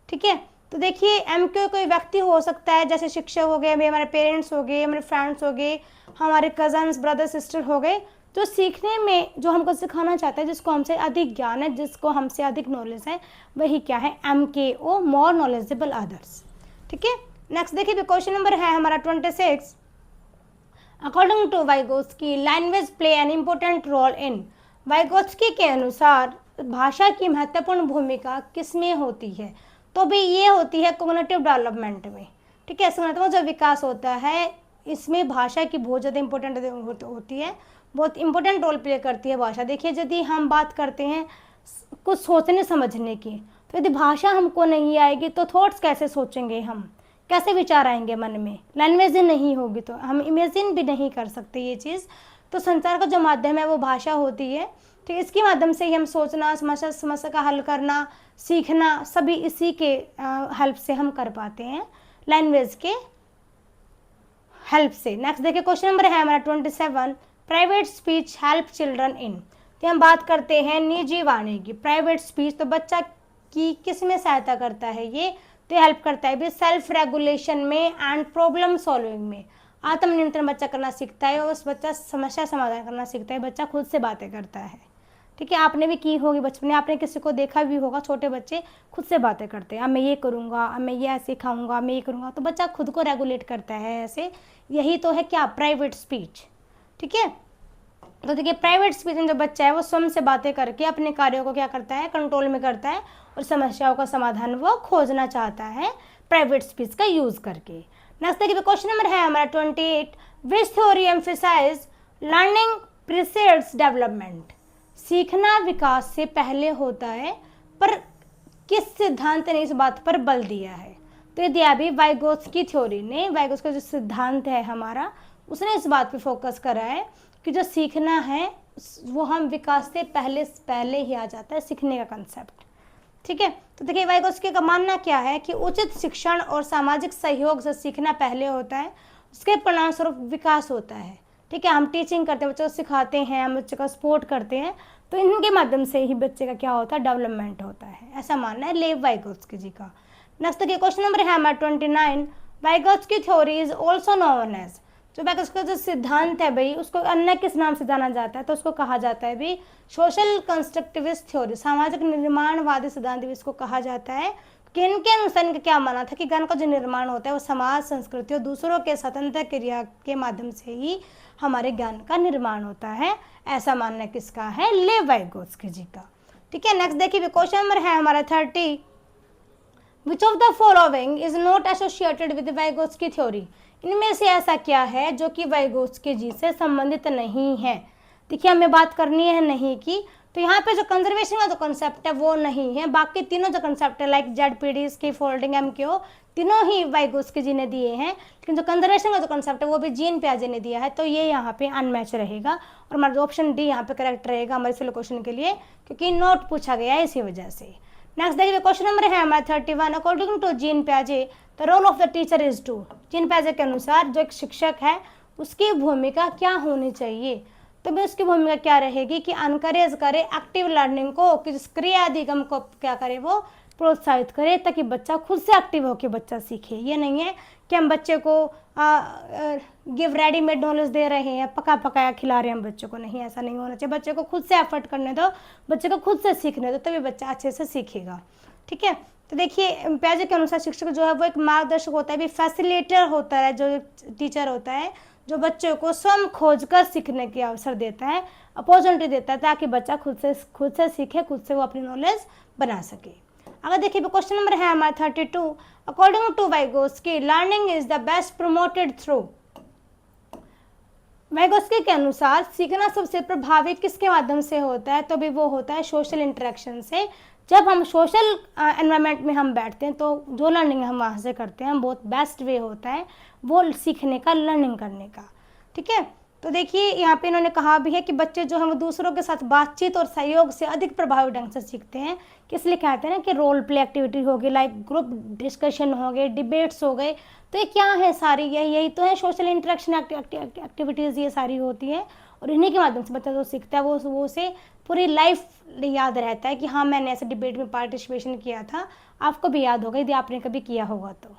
ठीक है। तो देखिए MKO कोई व्यक्ति हो सकता है, जैसे शिक्षक हो गए, हमारे पेरेंट्स हो गए, हमारे फ्रेंड्स हो गए, हमारे कजन्स, ब्रदर सिस्टर हो गए, जो सीखने में जो हमको सिखाना चाहता है, जिसको हमसे अधिक ज्ञान है, जिसको हमसे अधिक नॉलेज है, वही क्या है, MKO, मोर नॉलेजेबल अदर्स। ठीक है, नेक्स्ट देखिए क्वेश्चन नंबर है हमारा 26। According to Vygotsky language play an important role in. Vygotsky के अनुसार भाषा की महत्वपूर्ण भूमिका किसमें होती है? तो भी ये होती है कॉग्निटिव डेवलपमेंट में। ठीक है, समझो जो विकास होता है इसमें भाषा की बहुत ज़्यादा इंपॉर्टेंट होती है, बहुत इंपॉर्टेंट रोल प्ले करती है भाषा। देखिए यदि हम बात करते हैं कुछ सोचने समझने की, तो यदि भाषा हमको नहीं आएगी तो थॉट्स कैसे सोचेंगे हम, कैसे विचार आएंगे मन में? लैंग्वेज ही नहीं होगी तो हम इमेजिन भी नहीं कर सकते ये चीज़। तो संचार का जो माध्यम है वो भाषा होती है। ठीक है, इसके माध्यम से ही हम सोचना, समस्या का हल करना, सीखना, सभी इसी के हेल्प से हम कर पाते हैं, लैंग्वेज के हेल्प से। नेक्स्ट देखिए क्वेश्चन नंबर है हमारा 27। Private speech help children in. तो हम बात करते हैं निजी वाणी की। प्राइवेट स्पीच तो बच्चा की किस में सहायता करता है? ये तो हेल्प करता है भी सेल्फ रेगुलेशन में एंड प्रॉब्लम सॉल्विंग में। आत्मनियंत्रण बच्चा करना सीखता है और उस बच्चा समस्या समाधान करना सीखता है, बच्चा खुद से बातें करता है। ठीक है, आपने भी की होगी बचपन में, आपने किसी को देखा भी होगा, छोटे बच्चे खुद से बातें करते हैं, अब मैं ये करूँगा, अब मैं ये ऐसे खाऊंगा, मैं ये करूँगा, तो बच्चा खुद को रेगुलेट करता है ऐसे। यही तो है क्या, प्राइवेट स्पीच। ठीक है, तो देखिए प्राइवेट स्पीच में जो बच्चा है वो स्वयं से बातें करके अपने कार्यों को क्या करता है, कंट्रोल में करता है और समस्याओं का समाधान वो खोजना चाहता है प्राइवेट स्पीच का यूज करके। नेक्स्ट देखिए क्वेश्चन नंबर है हमारा 28। Which theory emphasize learning precedes development. सीखना विकास से पहले होता है, पर किस सिद्धांत ने इस बात पर बल दिया है? तो ये दिया भी वाइगोत्स्की थ्योरी ने। वाइगोत्स्की का जो सिद्धांत है हमारा, उसने इस बात पे फोकस करा है कि जो सीखना है वो हम विकास से पहले ही आ जाता है, सीखने का कंसेप्ट। ठीक है, तो देखिए वाइगोत्स्की का मानना क्या है कि उचित शिक्षण और सामाजिक सहयोग से सीखना पहले होता है, उसके परिणाम स्वरूप विकास होता है। ठीक है, हम टीचिंग करते हैं, बच्चों को सिखाते हैं, हम बच्चे का सपोर्ट करते हैं, तो इनके माध्यम से ही बच्चे का क्या होता है, डेवलपमेंट होता है। ऐसा मानना है लेव वाइगोत्स्की जी का। नेक्स्ट देखिए क्वेश्चन नंबर है हमारा 29। Vygotsky theory is also known as. जो वाइगोत्स्की का जो सिद्धांत है भाई, उसको अन्य किस नाम से जाना जाता है? तो उसको कहा जाता है भी सोशल कंस्ट्रक्टिविस्ट थ्योरी, सामाजिक निर्माणवादी सिद्धांत भी इसको कहा जाता है। कि इनके अनुसार इनका क्या माना था कि ज्ञान का जो निर्माण होता है वो समाज, संस्कृति और दूसरों के स्वतंत्र क्रिया के माध्यम से ही हमारे ज्ञान का निर्माण होता है। ऐसा मानना किसका है? लेव वाइगोत्स्की जी का। ठीक है, नेक्स्ट देखिए क्वेश्चन नंबर है हमारा 30। विच of the following is not associated with Vygotsky theory. इनमें से ऐसा क्या है जो कि वाइगोत्स्की जी से संबंधित नहीं है? देखिए हमें बात करनी है नहीं की, तो यहाँ पे जो कंजर्वेशन का जो कंसेप्ट है वो नहीं है, बाकी तीनों जो कंसेप्ट है like ZPD, ski folding, MKO, तीनों ही वाइगोत्स्की जी ने दिए हैं। लेकिन जो कंजर्वेशन का जो कंसेप्ट है वो भी जीन पियाजे ने दिया है, तो ये यहाँ पे अनमैच रहेगा और हमारा ऑप्शन डी यहाँ पे करेक्ट रहेगा हमारे सिले क्वेश्चन के लिए, क्योंकि नोट पूछा गया है इसी वजह से। नेक्स्ट देखिए क्वेश्चन नंबर है हमारा 31। अकॉर्डिंग टू जीन पियाजे the role of the teacher is to. Jean पियाजे के अनुसार जो एक शिक्षक है उसकी भूमिका क्या होनी चाहिए? तो भी उसकी भूमिका क्या रहेगी कि अनकरेज करे एक्टिव लर्निंग को, कि क्रिया अधिगम को क्या करे, वो प्रोत्साहित करे ताकि बच्चा खुद से एक्टिव होकर बच्चा सीखे। ये नहीं है कि हम बच्चे को गिव रेडीमेड नॉलेज दे रहे हैं, पका पकाया खिला रहे हैं हम बच्चे को, नहीं, ऐसा नहीं होना चाहिए। बच्चे को खुद से एफर्ट करने दो, बच्चे को खुद से सीखने दो, तभी बच्चा अच्छे से सीखेगा। ठीक है, तो देखिए पियाजे के अनुसार शिक्षक जो है वो एक मार्गदर्शक होता है, भी फैसिलिटेटर होता है, जो टीचर होता है जो बच्चों को स्वयं खोजकर सीखने के अवसर देता है, अपॉर्चुनिटी देता है, ताकि बच्चा खुद से सीखे, खुद से वो अपनी नॉलेज बना सके। अगर देखिए क्वेश्चन नंबर है हमारा 32। According to Vygotsky learning is the best promoted through. Vygotsky के अनुसार सीखना सबसे प्रभावी किसके माध्यम से होता है? तो भी वो होता है सोशल इंटरेक्शन से। जब हम सोशल एनवायरनमेंट में हम बैठते हैं तो जो लर्निंग हम वहाँ से करते हैं बहुत बेस्ट वे होता है वो सीखने का, लर्निंग करने का। ठीक है, तो देखिए यहाँ पे इन्होंने कहा भी है कि बच्चे जो हैं वो दूसरों के साथ बातचीत और सहयोग से अधिक प्रभावी ढंग से सीखते हैं। किस लिए कहते हैं ना कि रोल प्ले एक्टिविटी हो गई, लाइक ग्रुप डिस्कशन हो गए, डिबेट्स हो गए, तो ये क्या है सारी, यही तो है सोशल इंटरेक्शन एक्टिविटीज़, ये सारी होती है और इन्हीं के माध्यम से बच्चा जो सीखता है वो उसे पूरी लाइफ याद रहता है कि हाँ मैंने ऐसे डिबेट में पार्टिसिपेशन किया था। आपको भी याद होगा यदि आपने कभी किया होगा तो।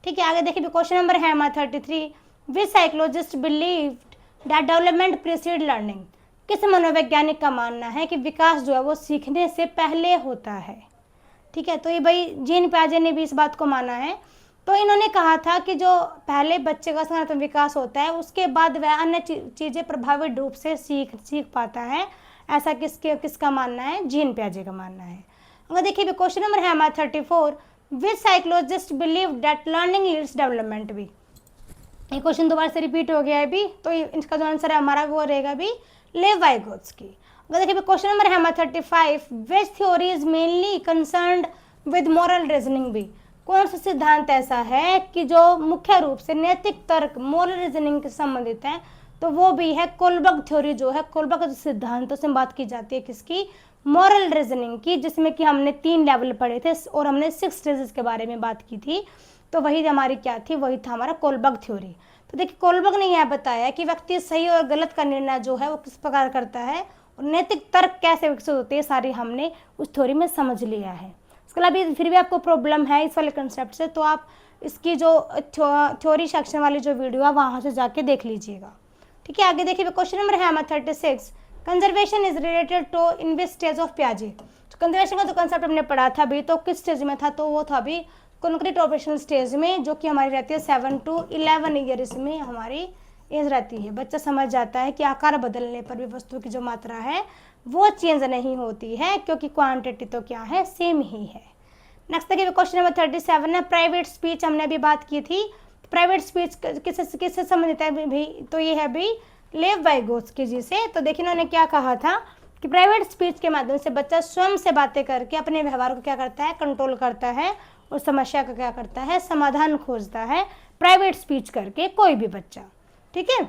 ठीक है, आगे देखिए क्वेश्चन नंबर है हमारा 33। Which psychologist believed that development precede learning. किस मनोवैज्ञानिक का मानना है कि विकास जो है वो सीखने से पहले होता है। ठीक है, तो ये भाई जीन पियाजे ने भी इस बात को माना है। तो इन्होंने कहा था कि जो पहले बच्चे का संरचनात्मक विकास होता है उसके बाद वह अन्य चीज़ें प्रभावित रूप से सीख पाता है। ऐसा किसका मानना है? जीन पियाजे का मानना है। अगर देखिए क्वेश्चन नंबर है हमारा 34, which psychologist believe that learning leads development भी। ये क्वेश्चन दोबारा से रिपीट हो गया है अभी, तो इसका जो आंसर है हमारा वो रहेगा भी लेव वाइगोत्स्की। अगर देखिए क्वेश्चन नंबर है हमारा 35, विच theory is mainly concerned with moral reasoning भी। कौन सा सिद्धांत ऐसा है कि जो मुख्य रूप से नैतिक तर्क मॉरल रीजनिंग से संबंधित है? तो वो भी है कोलबर्ग थ्योरी जो है, कोलबर्ग सिद्धांतों से बात की जाती है किसकी? मॉरल रीजनिंग की, जिसमें कि हमने 3 लेवल पढ़े थे और हमने 6 स्टेजेस के बारे में बात की थी। तो वही हमारी क्या थी? वही था हमारा कोलबर्ग थ्योरी। तो देखिए कोलबर्ग ने यह बताया कि व्यक्ति सही और गलत का निर्णय जो है वो किस प्रकार करता है और नैतिक तर्क कैसे विकसित होते हैं, सारी हमने उस थ्योरी में समझ लिया है। इसके अलावा फिर भी आपको प्रॉब्लम है इस वाले कंसेप्ट से, तो आप इसकी जो थ्योरी सेक्शन वाली जो वीडियो है वहाँ से जाके देख लीजिएगा। ठीक है, आगे देखिए क्वेश्चन नंबर है हमारा 36, conservation is related to in which stage of पियाजे। कंजर्वेशन का जो कंसेप्ट हमने पढ़ा था अभी, तो किस स्टेज में था? तो वो था अभी कॉन्क्रीट ऑपरेशनल स्टेज में, जो कि हमारी रहती है 7 to 11 ईयर, इसमें हमारी एज रहती है। बच्चा समझ जाता है कि आकार बदलने पर भी वस्तु की जो मात्रा है वो चेंज नहीं होती है, क्योंकि क्वांटिटी तो क्या है? सेम ही है। नेक्स्ट देखिए क्वेश्चन नंबर 37 है प्राइवेट स्पीच, हमने अभी बात की थी। प्राइवेट स्पीच किससे संबंधित है भी? तो ये है भी लेव वाइगोत्स्की जी से। तो देखिए इन्होंने क्या कहा था कि प्राइवेट स्पीच के माध्यम से बच्चा स्वयं से बातें करके अपने व्यवहार को क्या करता है? कंट्रोल करता है और समस्या का क्या करता है? समाधान खोजता है प्राइवेट स्पीच करके कोई भी बच्चा। ठीक है,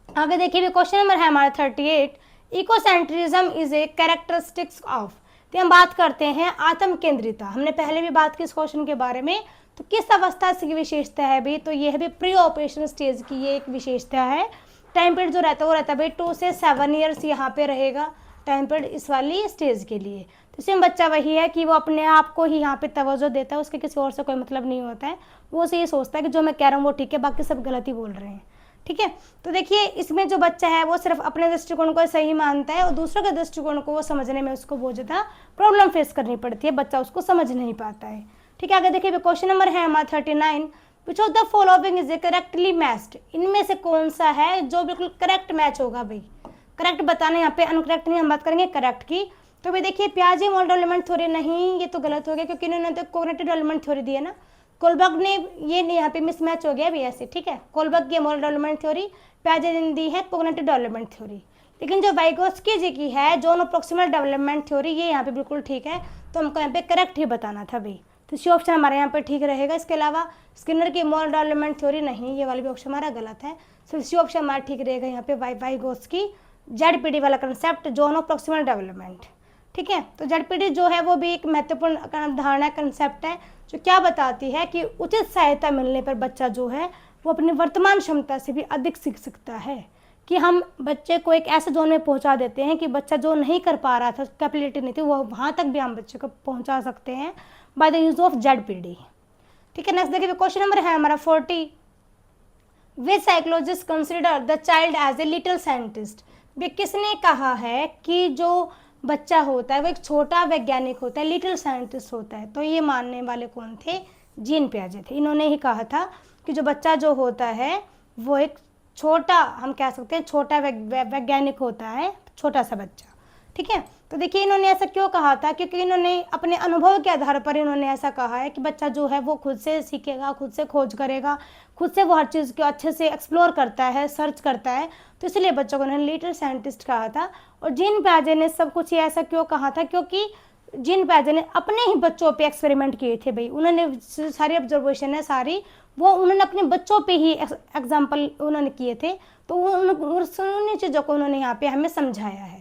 आगे देखिए क्वेश्चन नंबर है हमारा 38, इकोसेंट्रिज्म इज ए कैरेक्टरिस्टिक्स ऑफ। तो हम बात करते हैं आत्म केंद्रिता। हमने पहले भी बात की इस क्वेश्चन के बारे में। तो किस अवस्था की विशेषता है भी? तो ये है भी प्री ऑपरेशन स्टेज की ये एक विशेषता है। टाइम पीरियड जो रहता है वो रहता है भाई 2 से 7 ईयर्स यहाँ पे रहेगा टाइम पीरियड इस वाली स्टेज के लिए। तो इसमें बच्चा वही है कि वो अपने आप को ही यहाँ पे तवज्जो देता है, उसके किसी और से कोई मतलब नहीं होता है। वो से ये सोचता है कि जो मैं कह रहा हूँ वो ठीक है, बाकी सब गलत ही बोल रहे हैं। ठीक है, तो देखिए इसमें जो बच्चा है वो सिर्फ अपने दृष्टिकोण को सही मानता है और दूसरों के दृष्टिकोण को वो समझने में उसको बहुत ज़्यादा प्रॉब्लम फेस करनी पड़ती है, बच्चा उसको समझ नहीं पाता है। ठीक है, आगे देखिए क्वेश्चन नंबर है हमारा 39, विच of the following is a correctly matched. इनमें से कौन सा है जो बिल्कुल करेक्ट मैच होगा? भाई करेक्ट बताना, यहाँ पे अनकरेक्ट नहीं, हम बात करेंगे करेक्ट की। तो भाई देखिए पियाजे मॉडल डेवलपमेंट थ्योरी नहीं, ये तो गलत हो गया क्योंकि इन्होंने तो कॉग्निटिव डेवलपमेंट थ्योरी दी है ना। कोलबर्ग ने ये यहाँ पे मिसमैच हो गया भी ऐसे। ठीक है, कोलबर्ग की मॉडल डेवलपमेंट थ्योरी, पियाजे ने दी है कॉग्निटिव डेवलपमेंट थ्योरी। लेकिन जो वाइगोत्स्की जी की है जोनो प्रॉक्सिमल डेवलपमेंट थ्योरी, ये यहाँ पे बिल्कुल ठीक है। तो हमको यहाँ पे करेक्ट ही बताना था भाई, तो सी ऑप्शन हमारे यहाँ पे ठीक रहेगा। इसके अलावा स्किनर की मॉडल डेवलपमेंट थ्योरी नहीं, ये वाली भी ऑप्शन हमारा गलत है। सो सी ऑप्शन हमारा ठीक रहेगा यहाँ पे वाइगोत्स्की जेडपीडी वाला कंसेप्ट जोनो प्रॉक्सिमल डेवलपमेंट। ठीक है, तो जेडपीडी जो है वो भी एक महत्वपूर्ण धारणा कंसेप्ट है जो क्या बताती है कि उचित सहायता मिलने पर बच्चा जो है वो अपनी वर्तमान क्षमता से भी अधिक सीख सकता है। कि हम बच्चे को एक ऐसे जोन में पहुंचा देते हैं कि बच्चा जो नहीं कर पा रहा था, कैपेबिलिटी नहीं थी, वो वहाँ तक भी हम बच्चे को पहुंचा सकते हैं by the use of ZPD. ठीक है, नेक्स्ट देखिए क्वेश्चन नंबर है हमारा 40, which psychologist consider the child as a little scientist. किसने कहा है कि जो बच्चा होता है वो एक छोटा वैज्ञानिक होता है, लिटिल साइंटिस्ट होता है? तो ये मानने वाले कौन थे? जीन पियाजे थे। इन्होंने ही कहा था कि जो बच्चा जो होता है वो एक छोटा, हम कह सकते हैं छोटा वैज्ञानिक होता है, छोटा सा बच्चा। ठीक है, तो देखिए इन्होंने ऐसा क्यों कहा था? क्योंकि इन्होंने अपने अनुभव के आधार पर इन्होंने ऐसा कहा है कि बच्चा जो है वो खुद से सीखेगा, खुद से खोज करेगा, खुद से वो हर चीज़ को अच्छे से एक्सप्लोर करता है, सर्च करता है। तो इसलिए बच्चों को उन्होंने लिटिल साइंटिस्ट कहा था। और जीन पियाजे ने सब कुछ ये ऐसा क्यों कहा था? क्योंकि जीन पियाजे ने अपने ही बच्चों पे एक्सपेरिमेंट किए थे भाई। उन्होंने सारी ऑब्जर्वेशन है सारी वो उन्होंने अपने बच्चों पे ही एग्जाम्पल उन्होंने किए थे। तो उन्हीं चीज़ों को उन्होंने यहाँ पे हमें समझाया है।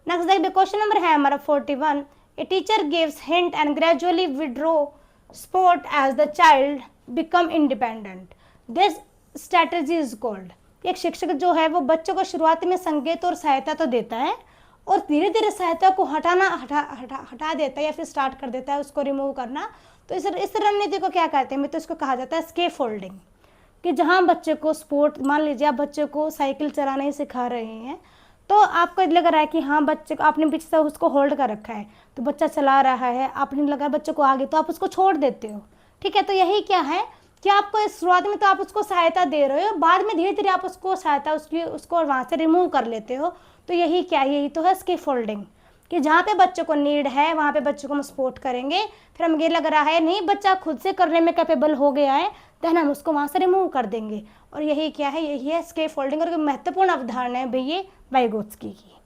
नेक्स्ट देखिए क्वेश्चन नंबर है हमारा 41, a teacher gives hint and gradually withdraw support as the child become independent, this strategy is called. एक शिक्षक जो है वो बच्चों को शुरुआत में संकेत और सहायता तो देता है और धीरे धीरे सहायता को हटा देता है या फिर स्टार्ट कर देता है उसको रिमूव करना। तो इस रणनीति को क्या कहते हैं? तो इसको कहा जाता है स्केप फोल्डिंग। कि जहाँ बच्चे को स्पोर्ट, मान लीजिए आप बच्चे को साइकिल चलाना ही सिखा रहे हैं, तो आपको लग रहा है कि हाँ बच्चे को आपने पीछे से उसको होल्ड कर रखा है, तो बच्चा चला रहा है, आपने लगा बच्चे को आगे, तो आप उसको छोड़ देते हो, ठीक है। तो यही क्या है कि आपको शुरुआत में तो आप उसको सहायता दे रहे हो, बाद में धीरे धीरे आप उसको सहायता उसको वहाँ से रिमूव कर लेते हो। तो यही क्या है, यही तो है स्किप फोल्डिंग, कि जहाँ पे बच्चों को नीड है वहाँ पे बच्चों को हम सपोर्ट करेंगे। फिर हम ये लग रहा है नहीं बच्चा खुद से करने में कैपेबल हो गया है, देन हम उसको वहाँ से रिमूव कर देंगे। और यही क्या है, यही है स्केप फोल्डिंग। और महत्वपूर्ण अवधारणा है भाई ये वाइगोत्स्की की।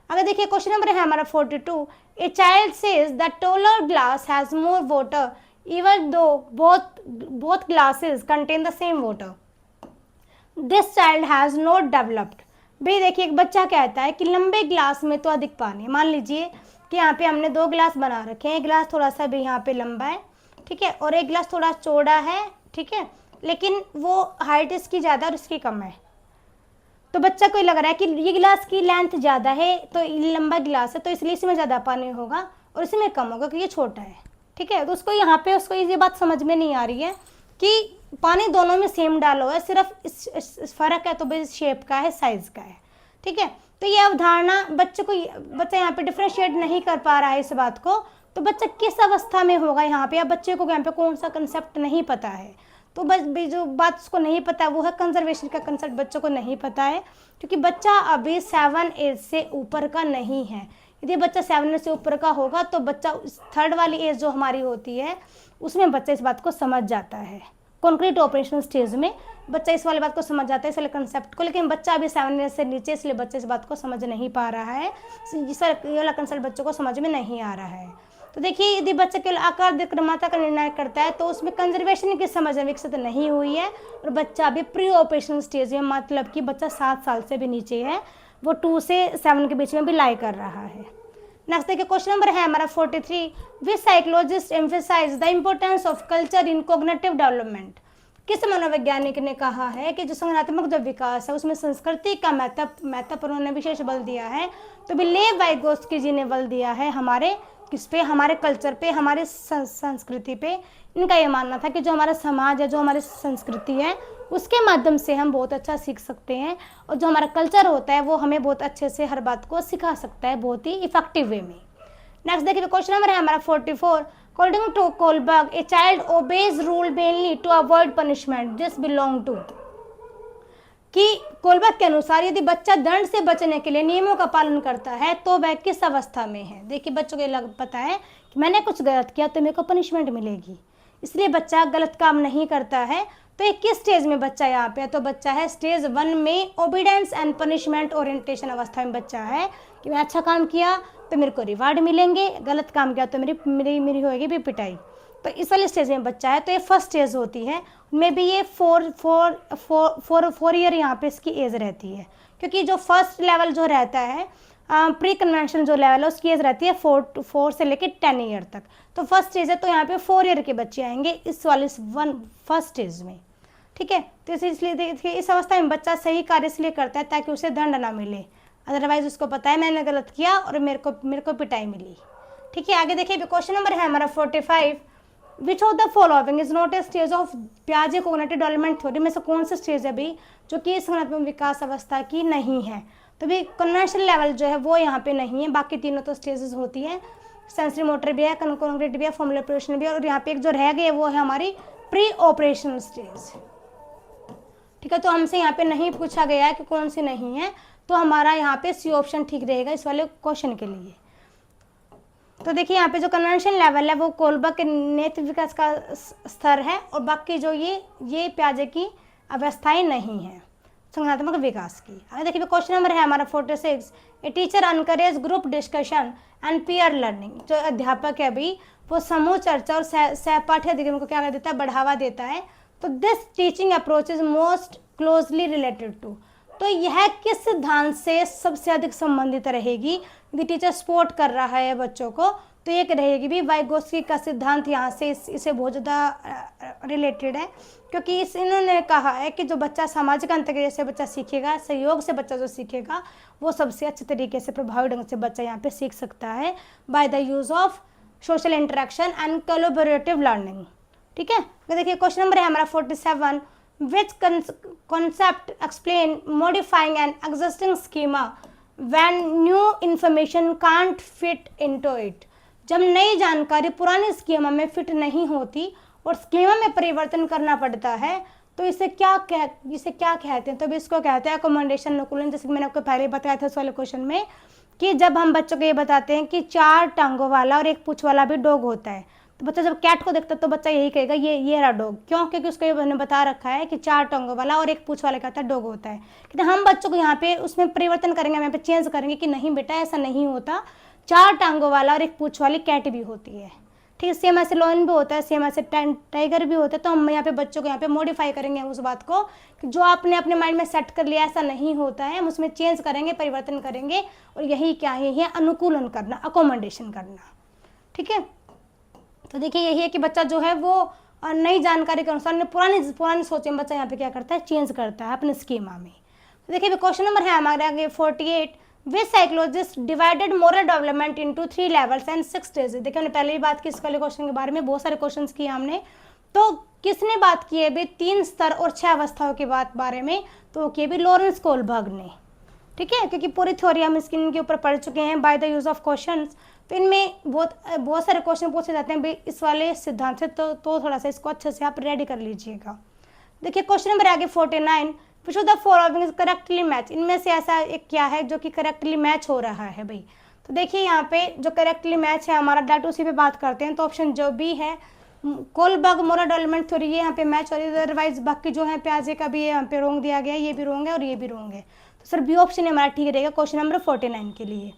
अगर देखिए क्वेश्चन नंबर है हमारा 42, a child says the taller glass has more water even though both glasses contain the same water, this child has not developed. भाई देखिए एक बच्चा कहता है कि लंबे ग्लास में तो अधिक पानी। मान लीजिए कि यहाँ पे हमने 2 ग्लास बना रखे हैं, एक गिलास थोड़ा सा भी यहाँ पे लंबा है, ठीक है, और एक गिलास थोड़ा चौड़ा है, ठीक है, लेकिन वो हाइट इसकी ज़्यादा और इसकी कम है। तो बच्चा को लग रहा है कि ये गिलास की लेंथ ज़्यादा है, तो ये लंबा गिलास है, तो इसलिए इसमें ज़्यादा पानी होगा और इसमें कम होगा क्योंकि ये छोटा है, ठीक है। तो उसको यहाँ पे उसको ये बात समझ में नहीं आ रही है कि पानी दोनों में सेम डालो है, सिर्फ इस फर्क है तो बस शेप का है, साइज का है, ठीक है। तो ये अवधारणा बच्चा यहाँ पे डिफ्रेंशिएट नहीं कर पा रहा है इस बात को। तो बच्चा किस अवस्था में होगा यहाँ पे, या बच्चे को यहाँ पे कौन सा कंसेप्ट नहीं पता है। तो बस जो बात उसको नहीं पता वो है कंजर्वेशन का कंसेप्ट, बच्चों को नहीं पता है क्योंकि बच्चा अभी 7 एज से ऊपर का नहीं है। यदि बच्चा 7 एज से ऊपर का होगा तो बच्चा 3rd वाली एज जो हमारी होती है उसमें बच्चा इस बात को समझ जाता है। कॉन्क्रीट ऑपरेशन स्टेज में बच्चा इस वाली बात को समझ जाता है, इसलिए कंसेप्ट को। लेकिन बच्चा अभी 7 एज से नीचे, इसलिए बच्चा इस बात को समझ नहीं पा रहा है, ये वाला कंसेप्ट बच्चों को समझ में नहीं आ रहा है। तो देखिए यदि बच्चा केवल आकार देखकर मात्रा का निर्णय करता है तो उसमें कंजर्वेशन की समझ विकसित नहीं हुई है और बच्चा अभी प्री ऑपरेशन स्टेज में, मतलब कि बच्चा 7 साल से भी नीचे है, वो 2 से 7 के बीच में भी लाई कर रहा है। नेक्स्ट देखिए क्वेश्चन नंबर है हमारा 43, which psychologist emphasise the importance of culture in cognitive development. किस मनोवैज्ञानिक ने कहा है कि जो संज्ञानात्मक जो विकास है उसमें संस्कृति का महत्व उन्होंने विशेष बल दिया है। तो भी लेव वाइगोत्स्की जी ने बल दिया है हमारे किस पे, हमारे कल्चर पे, हमारे संस्कृति पे। इनका ये मानना था कि जो हमारा समाज है, जो हमारी संस्कृति है, उसके माध्यम से हम बहुत अच्छा सीख सकते हैं और जो हमारा कल्चर होता है वो हमें बहुत अच्छे से हर बात को सिखा सकता है बहुत ही इफेक्टिव वे में। नेक्स्ट देखिए क्वेश्चन नंबर है हमारा 44, according to Kohlberg a child obeys rule mainly to avoid punishment, this belong to. कि कोलबर्ग के अनुसार यदि बच्चा दंड से बचने के लिए नियमों का पालन करता है तो वह किस अवस्था में है। देखिए बच्चों को पता है कि मैंने कुछ गलत किया तो मेरे को पनिशमेंट मिलेगी, इसलिए बच्चा गलत काम नहीं करता है। तो ये किस स्टेज में बच्चा यहाँ पे है, तो बच्चा है स्टेज 1 में, ओबीडेंस एंड पनिशमेंट ओरिएंटेशन अवस्था में बच्चा है कि मैं अच्छा काम किया तो मेरे को रिवार्ड मिलेंगे, गलत काम किया तो मेरी होगी भी पिटाई। तो इस वाले स्टेज में बच्चा है। तो ये फर्स्ट स्टेज होती है, में भी ये 4 ईयर यहाँ पे इसकी एज रहती है, क्योंकि जो फर्स्ट लेवल जो रहता है प्री कन्वेंशन जो लेवल है उसकी एज रहती है 4 से लेकर 10 ईयर तक। तो फर्स्ट स्टेज है तो यहाँ पे 4 ईयर के बच्चे आएंगे इस वाले फर्स्ट स्टेज में, ठीक है। तो इसलिए देखिए इस अवस्था में बच्चा सही कार्य इसलिए करता है ताकि उसे दंड ना मिले, अदरवाइज उसको पता है मैंने गलत किया और मेरे को पिटाई मिली, ठीक है। आगे देखिए क्वेश्चन नंबर है हमारा 45, which of the following is not a stage of पियाजे कोग्निटिव डेवलपमेंट थ्योरी, में से कौन सा स्टेज है भी जो कि संज्ञानात्मक विकास अवस्था की नहीं है। तो भी कन्वेंशनल लेवल जो है वो यहाँ पे नहीं है, बाकी तीनों तो स्टेजेस होती है, सेंसरी मोटर भी है, कॉन्क्रीट भी है, फॉर्मुलर ऑपरेशन भी है, और यहाँ पे एक जो रह गई है वो है हमारी प्री ऑपरेशन स्टेज, ठीक है। तो हमसे यहाँ पे नहीं पूछा गया है कि कौन सी नहीं है, तो हमारा यहाँ पे सी ऑप्शन ठीक रहेगा इस वाले क्वेश्चन के लिए। तो देखिए यहाँ पे जो कन्वेंशन लेवल है वो कोलबर्ग के नेत्र विकास का स्तर है और बाकी जो ये पियाजे की अवस्थाएं नहीं है संज्ञानात्मक विकास की। आगे देखिए क्वेश्चन नंबर है हमारा 46, a teacher encourage group discussion and peer learning. जो अध्यापक है अभी वो समूह चर्चा और सहपाठी अधिगम को क्या कर देता है, बढ़ावा देता है। तो this teaching approach is most closely related to, तो यह किस सिद्धांत से सबसे अधिक संबंधित रहेगी। यदि टीचर सपोर्ट कर रहा है बच्चों को तो ये रहेगी भी वाइगोत्स्की का सिद्धांत यहाँ से इसे बहुत ज़्यादा रिलेटेड है, क्योंकि इन्होंने कहा है कि जो बच्चा सामाजिक अंतर्क्रिया से बच्चा सीखेगा, सहयोग से बच्चा जो सीखेगा वो सबसे अच्छे तरीके से प्रभावी ढंग से बच्चा यहाँ पे सीख सकता है bye the use of social interaction and collaborative learning, ठीक है। तो देखिए क्वेश्चन नंबर है हमारा 47, which concept explain modifying an existing schema when new information can't fit into it, जब नई जानकारी पुराने स्कीमा में फिट नहीं होती और स्कीमा में परिवर्तन करना पड़ता है, तो इसे क्या कहते हैं? तो इसको कहते हैं अकोमोडेशन अनुकूलन। जैसे कि मैंने आपको पहले बताया था इस वाले क्वेश्चन में कि जब हम बच्चों को ये बताते हैं कि 4 टांगों वाला और एक पूंछ वाला भी डॉग होता है, तो बच्चा जब कैट को देखता है तो बच्चा यही कहेगा ये रहा डॉग। क्यों? क्योंकि उसको ये मैंने बता रखा है कि 4 टांगों वाला और एक पूंछ वाला कहता है डॉग होता है। लेकिन हम बच्चों को यहाँ पे उसमें परिवर्तन करेंगे, यहाँ पे चेंज करेंगे कि नहीं बेटा ऐसा नहीं होता, 4 टांगों वाला और एक पूंछ वाली कैट भी होती है। ठीक है, सेम ऐसे लॉयन भी होता है, सेम ऐसे टाइगर भी होता है। तो हम यहाँ पे बच्चों को यहाँ पे मॉडिफाई करेंगे उस बात को कि जो आपने अपने माइंड में सेट कर लिया ऐसा नहीं होता है, हम उसमें चेंज करेंगे, परिवर्तन करेंगे। और यही क्या है? यही अनुकूलन करना, अकोमोडेशन करना। ठीक है, तो देखिए यही है कि बच्चा जो है वो नई जानकारी के अनुसार पुरानी सोच में बच्चा यहाँ पे क्या करता है? चेंज करता है अपने स्कीमा में। तो देखिए क्वेश्चन नंबर है हमारे आगे 48, which psychologist divided moral development into 3 levels and 6 stages. देखिए हमने पहले भी बात की इस वाले क्वेश्चन के बारे में, बहुत सारे क्वेश्चन किए हमने। तो किसने बात की है भी 3 स्तर और 6 अवस्थाओं की बारे में? तो की भी लॉरेंस कोलबर्ग ने। ठीक है, क्योंकि पूरी थ्योरी हम इनके ऊपर पढ़ चुके हैं by the use of questions. तो इनमें बहुत सारे क्वेश्चन पूछे जाते हैं भाई इस वाले सिद्धांत से, तो थोड़ा सा इसको अच्छे से आप रेडी कर लीजिएगा। देखिए क्वेश्चन नंबर आगे 49, विच of the following is correctly match. इनमें से ऐसा एक क्या है जो कि करेक्टली मैच हो रहा है भाई? तो देखिए यहाँ पे जो करेक्टली मैच है हमारा, डाटा उसी पे बात करते हैं। तो ऑप्शन जो भी है कोलबर्ग मोरल डेवलपमेंट थ्योरी, ये यहाँ पे मैच हो रही है। अदरवाइज बाकी जो है प्याजे का भी यहाँ पे रोंग दिया गया है, ये भी रोंग है और ये भी रोंग है। तो सर बी ऑप्शन हमारा ठीक रहेगा क्वेश्चन नंबर 49 के लिए,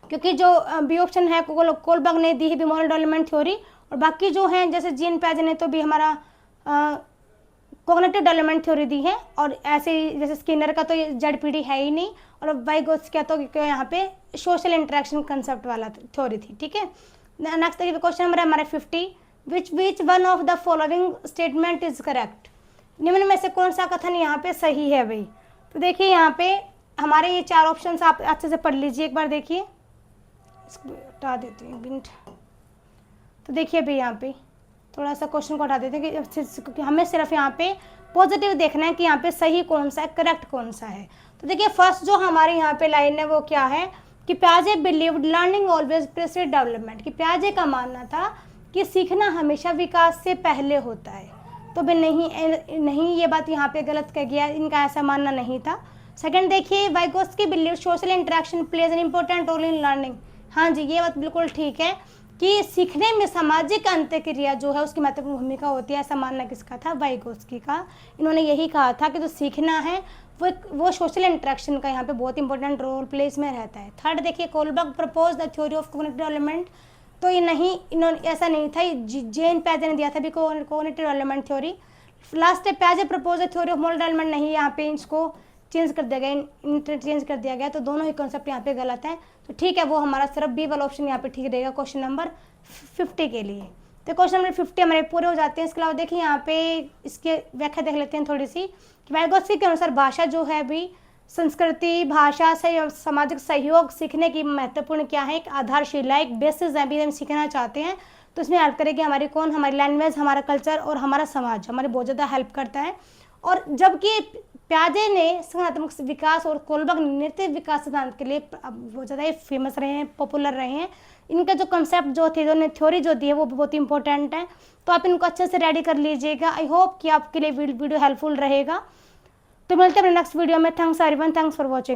क्योंकि जो बी ऑप्शन है कोलबर्ग ने दी है भी मोरल डेवलपमेंट थ्योरी, और बाकी जो है जैसे जीन प्याजे ने तो भी हमारा कॉग्निटिव डेवलपमेंट थ्योरी दी है। और ऐसे ही जैसे स्किनर का तो ये जेडपीडी है ही नहीं, और वाइगोत्स्की क्या तो यहाँ पे सोशल इंटरेक्शन कंसेप्ट वाला थ्योरी थी। ठीक है, नेक्स्ट देखिए क्वेश्चन नंबर है हमारा 50, which one of the following statement is correct. निम्न में से कौन सा कथन यहाँ पे सही है भाई? तो देखिए यहाँ पे हमारे ये 4 ऑप्शन आप अच्छे से पढ़ लीजिए एक बार। देखिए इसको हटा देती हूँ मिनट। तो देखिए भाई यहाँ पे थोड़ा सा क्वेश्चन को हटा देते हैं कि हमें सिर्फ यहाँ पे पॉजिटिव देखना है कि यहाँ पे सही कौन सा है, करेक्ट कौन सा है। तो देखिए फर्स्ट जो हमारे यहाँ पे लाइन है वो क्या है कि प्याजे believed learning always precede development, कि प्याजे का मानना था कि सीखना हमेशा विकास से पहले होता है। तो भाई नहीं ये बात यहाँ पे गलत कह गया, इनका ऐसा मानना नहीं था। सेकंड देखिए Vygotsky believe social interaction plays an important role in learning. हाँ जी, ये बात बिल्कुल ठीक है कि सीखने में सामाजिक अंतःक्रिया जो है उसकी महत्वपूर्ण भूमिका होती है। ऐसा मानना किसका था? वाइगोत्स्की का। इन्होंने यही कहा था कि जो सीखना है वो सोशल इंटरेक्शन का यहाँ पे बहुत इंपॉर्टेंट रोल प्ले इसमें रहता है। थर्ड देखिए Kohlberg propose the theory of cognitive development. तो ये नहीं, इन्होंने ऐसा नहीं था, जेन प्याजे ने दिया था भी कॉग्निटिव डेवलपमेंट थ्योरी। लास्ट प्याजे propose the theory of moral development, नहीं यहाँ पे इसको चेंज कर दिया गया, इंटरचेंज कर दिया गया। तो दोनों ही कॉन्सेप्ट यहाँ पे गलत हैं। तो ठीक है, वो हमारा सिर्फ बी वाला ऑप्शन यहाँ पे ठीक रहेगा क्वेश्चन नंबर 50 के लिए। तो क्वेश्चन नंबर 50 हमारे पूरे हो जाते हैं। इसके अलावा देखिए यहाँ पे इसके व्याख्या देख लेते हैं थोड़ी सी। वाइगोत्स्की के अनुसार भाषा जो है भी संस्कृति, भाषा से सामाजिक सहयोग सीखने की महत्वपूर्ण क्या है, एक आधारशिला, एक बेसिस है। भी हम सीखना चाहते हैं तो इसमें हेल्प करेगी हमारी कौन? हमारी लैंग्वेज, हमारा कल्चर और हमारा समाज हमारे बहुत ज़्यादा हेल्प करता है। और जबकि प्याजे ने संज्ञानात्मक विकास और कोलबर्ग नृत्य विकास सिद्धांत के लिए बहुत ज़्यादा फेमस रहे हैं, पॉपुलर रहे हैं। इनका जो कंसेप्ट जो थे, जो थ्योरी जो दी है वो बहुत इंपॉर्टेंट है। तो आप इनको अच्छे से रेडी कर लीजिएगा। आई होप कि आपके लिए वीडियो हेल्पफुल रहेगा। तो मिलते हैं अपने नेक्स्ट वीडियो में। Thanks everyone, thanks for watching.